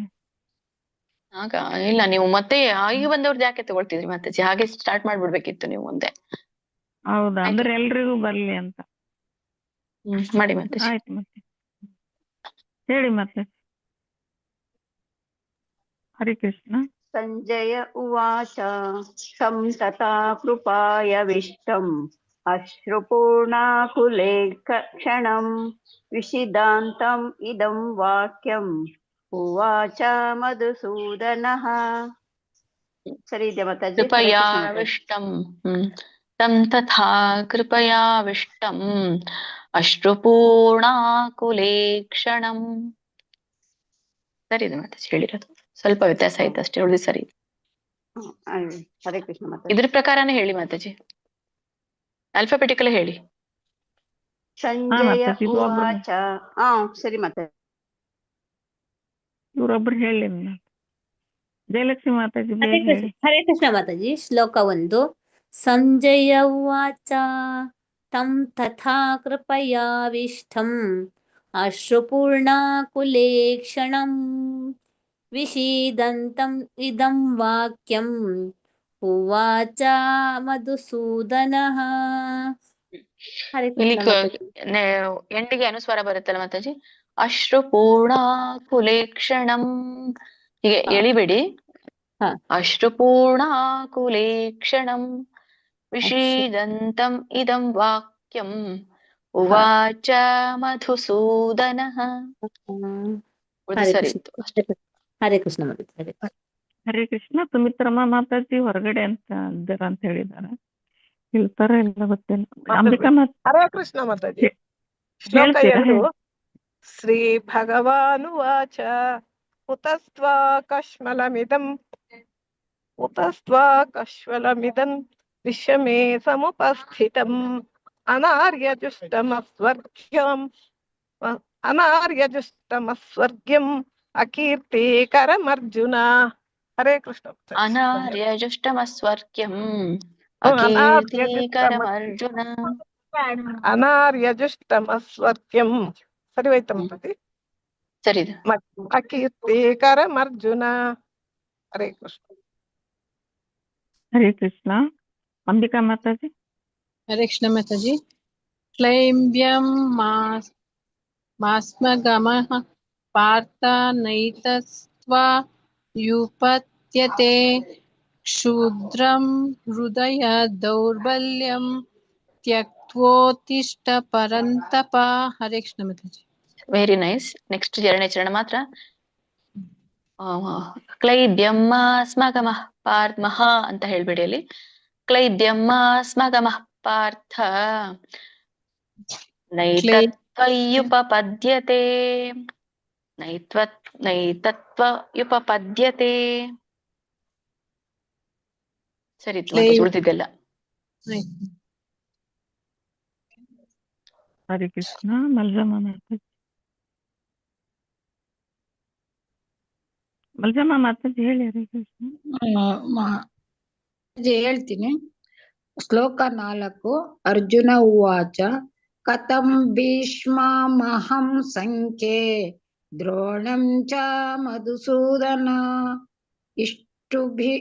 ಆಗ ಇಲ್ಲ, ನೀವು ಮತ್ತೆ ಈಗ ಬಂದವ್ರದ್ದು ಯಾಕೆ ತಗೊಳ್ತಿದ್ರಿ ಮಾತಾಜಿ? ಹಾಗೆ ಸ್ಟಾರ್ಟ್ ಮಾಡ್ಬಿಡ್ಬೇಕಿತ್ತು ನೀವು ಮುಂದೆ. ಹೌದಾ? ಅಂದ್ರೆ ಎಲ್ರಿಗೂ ಬರ್ಲಿ ಅಂತ ಮಾಡಿ ಮಾತಾಜಿ. ಆಯ್ತು. ಮತ್ತೆ ಹೇಳಿ ಮತ್ತೆ. ಹರಿ ಕೃಷ್ಣ. ಸಂಜಯ ಉವಾಚ ಸಂತತಾ ಕೃಪಾಯವಿಷ್ಟಂ ಅಶ್ರುಪೂರ್ಣಾಕುಲೆ ಕ್ಷಣಂ ವಿಷಿದಾಂತಂ ಇದಂ ವಾಕ್ಯಂ ಉವಾಚ ಮಧುಸೂದನಃ. ಸರಿ ಇದೆಯಾ ಮಾತಾಜಿ? ಕೃಪಯಾವಿಷ್ಟಂ ತಂ ತಥಾ ಕೃಪಯಾವಿಷ್ಟಂ ಅಶ್ರುಪೂರ್ಣಾಕುಲೆ ಕ್ಷಣಂ. ಸರಿ ಇದೆ ಮಾತಾಜಿ ಹೇಳಿರೋದು, ಸ್ವಲ್ಪ ವ್ಯತ್ಯಾಸ ಆಯ್ತು ಅಷ್ಟೇ, ಉಳಿದು ಸರಿ. ಹರೇ ಕೃಷ್ಣ ಮಾತಾಜಿ. ಇದ್ರ ಪ್ರಕಾರನೇ ಹೇಳಿ ಮಾತಾಜಿ, ಆಲ್ಫಾಬೆಟಿಕಲ್ ಹೇಳಿ. ಸಂಜಯ ಉವಾಚ. ಸರಿ ಮಾತಾಜಿ. ಇವರೊಬ್ರು ಹೇಳಿ. ಜಯಲಕ್ಷ್ಮಿ ಮಾತಾಜಿ. ಹರೇ ಕೃಷ್ಣ ಮಾತಾಜಿ. ಶ್ಲೋಕ 1. ಸಂಜಯ ಉವಾಚ ತಂ ತಥಾ ಕೃಪಯಾವಿಷ್ಟಂ ಅಶ್ರುಪೂರ್ಣಾಕುಲೆ ಕ್ಷಣಂ ವಿಷೀದಂತಂ ಇದಂ ವಾಕ್ಯಂ ಉವಾಚ ಮಧುಸೂದನಃ. ಎಂಡಿಗೆ ಅನುಸ್ವಾರ ಬರುತ್ತಲ್ಲ ಮಾತಾಜಿ, ಅಶ್ರುಪೂರ್ಣಾಕುಲೆ ಕ್ಷಣಂ. ಹೀಗೆ ಎಳಿಬೇಡಿ. ಅಶ್ರುಪೂರ್ಣಾಕುಲೆ ಕ್ಷಣಂ ವಿಷೀದಂತಂ ಇದಂ ವಾಕ್ಯಂ ಉವಾಚ ಮಧುಸೂದನಃ. ಸರಿ ಇತ್ತು. ಹರೇ ಕೃಷ್ಣ. ಹರೇ ಕೃಷ್ಣ. ಸುಮಿತ್ರಮ್ಮ ಮಾತಾಜಿ ಹೊರಗಡೆ ಅಂತ ಹೇಳಿದಾರೆ, ಹೇಳ್ತಾರ ಇಲ್ಲ ಗೊತ್ತಿಲ್ಲ. ಅಂಬಿಕಾ ಹರೇ ಕೃಷ್ಣ ಮಾತಾಜಿ. ಶ್ಲೋಕ 2. ಶ್ರೀ ಭಗವಾನುವಾಚ ಉತಸ್ತ್ವಾ ಕಶ್ಮಲಮಿದಂ ವಿಶ್ವಮೇ ಸಮುಪಸ್ಥಿತಂ ಅನಾರ್ಯಜುಷ್ಟಮಸ್ವರ್ಗ್ಯಂ ಅಕೀರ್ತಿಕರಮರ್ಜುನ. ಹರೇ ಕೃಷ್ಣ. ಅನಾರ್ಯಜುಷ್ಟಮಸ್ವರ್ಗ್ಯಂ ಅಕೀರ್ತಿಕರಮರ್ಜುನ. ಅನಾರ್ಯಜುಷ್ಟಮಸ್ವರ್ಗ್ಯಂ. ಸರಿ ಹೋಯ್ತಾ ಮಾತಾಜಿ? ಸರಿ. ಅಕೀರ್ತಿಕರಮರ್ಜುನ. ಹರೇ ಕೃಷ್ಣ. ಹರೇ ಕೃಷ್ಣ. ಅಂಬಿಕಾ ಮಾತಾಜಿ. ಹರೇ ಕೃಷ್ಣ ಮಾತಾಜಿ. ಕ್ಲೈಂಬ್ಯಂ ಮಾಸ್ಮಗಮಃ ಪಾರ್ಥ ನೈತಸ್ತ್ವಾ ಯುಪತ್ಯತೆ ಕ್ಷುದ್ರಂ ಹೃದಯ ದೌರ್ಬಲ್ಯಂ ತ್ಯಕ್ತ್ವೋತ್ತಿಷ್ಠ ಪರಂತಪ. Hare Krishna Mataji. Very nice. Next 2ನೇ ಚರಣ ಮಾತ್ರ. ಕ್ಲೈಬ್ಯಂ ಸ್ಮಗಮಃ ಪಾರ್ಥ ಅಂತ ಹೇಳ್ಬೇಡಿ ಅಲ್ಲಿ. ಕ್ಲೈಬ್ಯಂ ಸ್ಮಗಮಃ ಪಾರ್ಥ ನೈತತ್ವಯುಪಪದ್ಯತೆ ನೈತತ್ವಯುಪಪದ್ಯತೆ. ಸರಿ ಉಳಿದಿದ್ದೆಲ್ಲ. ಹರೇ ಕೃಷ್ಣ. ಮಲ್ಜಮ್ಮ ಮಾತಾಜಿ. ಮಲ್ಜಮ್ಮ ಮಾತಾಜಿ ಹೇಳಿ. ಹರೇ ಕೃಷ್ಣ. ಹೇಳ್ತೀನಿ. ಶ್ಲೋಕ 4. ಅರ್ಜುನ ಉವಾಚ ಕಥಂ ಭೀಷ್ಮಮಹಂ ಸಂಖ್ಯೆ ದ್ರೋಣಂ ಚ ಮಧುಸೂದನ ಇಷ್ಟುಭಿ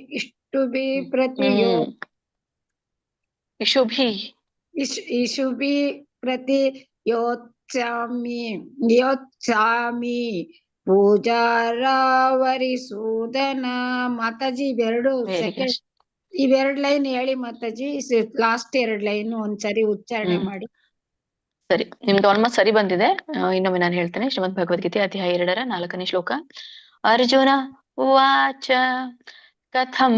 ಪ್ರತಿಯೋತ್ಸಾಮಿ ಪೂಜಾರಾವರಿಸೂದನ. ಮಾತಾಜಿ ಇವೆರಡು ಲೈನ್ ಹೇಳಿ ಮಾತಾಜಿ. ಲಾಸ್ಟ್ 2 ಲೈನ್ ಒಂದ್ಸರಿ ಉಚ್ಚಾರಣೆ ಮಾಡಿ. ಸರಿ, ನಿಮ್ದು ಆಲ್ಮೋಸ್ಟ್ ಸರಿ ಬಂದಿದೆ. ಇನ್ನೊಮ್ಮೆ ನಾನು ಹೇಳ್ತೇನೆ. ಶ್ರೀಮದ್ ಭಗವದ್ಗೀತೆ ಅಧ್ಯಾಯ 2 4ನೇ ಶ್ಲೋಕ. ಅರ್ಜುನ ಉವಾಚ ಕಥಂ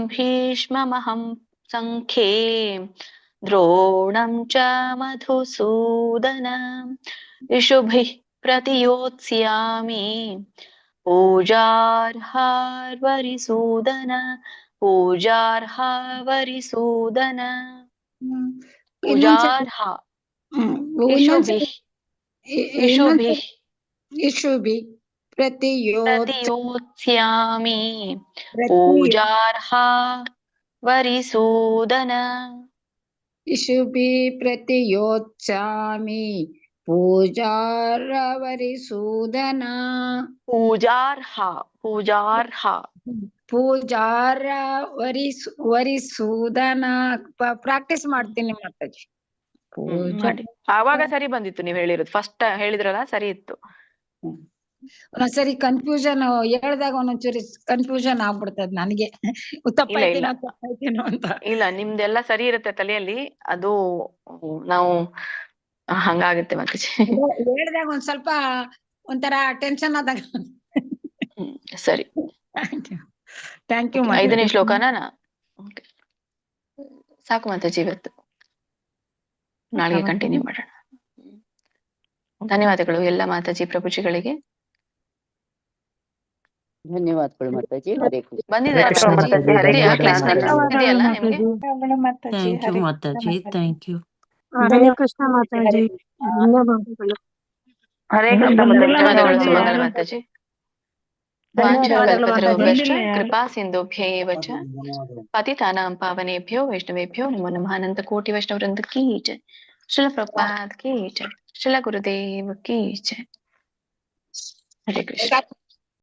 ಭೀಷ್ಮಮಹಂ ಸಂಖ್ಯೆ ದ್ರೋಣಂ ಚ ಮಧುಸೂದನ ಇಷುಭಿಃ ಪ್ರತಿಯೋತ್ಸ್ಯಾಮಿ ಪೂಜಾರ್ಹಾರ್ವರಿಸೂದನ. ಇಷುಭಿ ಪ್ರತಿಯೋತ್ಸ್ಯಾಮಿ ಪೂಜಾರ್ಹಾರ್ವರಿಸೂದನ. ಇಷುಭಿ ಪ್ರತಿಯೋತ್ಸಾಮಿ ಪೂಜಾರವರಿಸೂದನ. ಪೂಜಾರವರಿಸೂದನ. ಪ್ರಾಕ್ಟೀಸ್ ಮಾಡ್ತೀನಿ ಮಾತಾಜಿ. ಮಾಡಿ. ಆವಾಗ ಸರಿ ಬಂದಿತ್ತು ನೀವು ಹೇಳಿರೋದು. ಫಸ್ಟ್ ಹೇಳಿದ್ರಲ್ಲ, ಸರಿ ಇತ್ತು. ಒಂದೊಂದ್ಸರಿ ಕನ್ಫ್ಯೂಷನ್ ಹೇಳ್ದಾಗ ಒಂದೊಂದ್ಸರಿ ಕನ್ಫ್ಯೂಷನ್ ಆಗ್ಬಿಡ್ತದ ನನಗೆ. ತಪ್ಪಾಯ್ತೇನೋ ಅಂತ. ಇಲ್ಲ, ನಿಮ್ದೆಲ್ಲ ಸರಿ ಇರುತ್ತೆ ತಲೆಯಲ್ಲಿ. ಅದು ನಾವು ಹಂಗಾಗುತ್ತೆ ಮತ್ತೆ. ಹೇಳ್ದಾಗ ಒಂದ್ ಸ್ವಲ್ಪ ಒಂಥರ ಟೆನ್ಷನ್ ಆದಾಗ. ಸರಿ, ಥ್ಯಾಂಕ್ ಯು. 5ನೇ ಶ್ಲೋಕನ ಸಾಕು ಮಾತಾಜಿ. ಇವತ್ತು ನಾಳೆಗೆ ಕಂಟಿನ್ಯೂ ಮಾಡೋಣ. ಧನ್ಯವಾದಗಳು ಎಲ್ಲ ಮಾತಾಜಿ ಪ್ರಭುಜಿಗಳಿಗೆ. ಧನ್ಯವಾದಗಳು ಮಾತಾಜಿ. ಹರೇ ಕೃಷ್ಣ. ಬಂದಿದ್ದಾರೆ ಇದೆಯಲ್ಲ ನಿಮ್ಗೆ? Thank you Mataji. Thank you. Hare Krishna Mataji. ಧನ್ಯವಾದಗಳು. ಹರೇ ಕೃಷ್ಣ ಧನ್ಯವಾದಗಳು ಸುಮಂಗಲ ಮಾತಾಜಿ. ಕೃಪಾ ಸಿಂಧುಭ್ಯೇವ ಚ ಪತಿತಾನಾಂ ಪಾವನೇಭ್ಯೋ ವೈಷ್ಣವೇಭ್ಯೋ ನಮೋ ನಮಃ. ಅನಂತ ಕೋಟಿ ವೈಷ್ಣವ ವೃಂದ ಕೀ ಜೈ. ಶ್ರೀಲ ಪ್ರಭುಪಾದ್ ಕೀ ಜೈ. ಶ್ರೀಲ ಗುರುದೇವ ಕೀ ಜೈ. ಹರೇ ಕೃಷ್ಣ.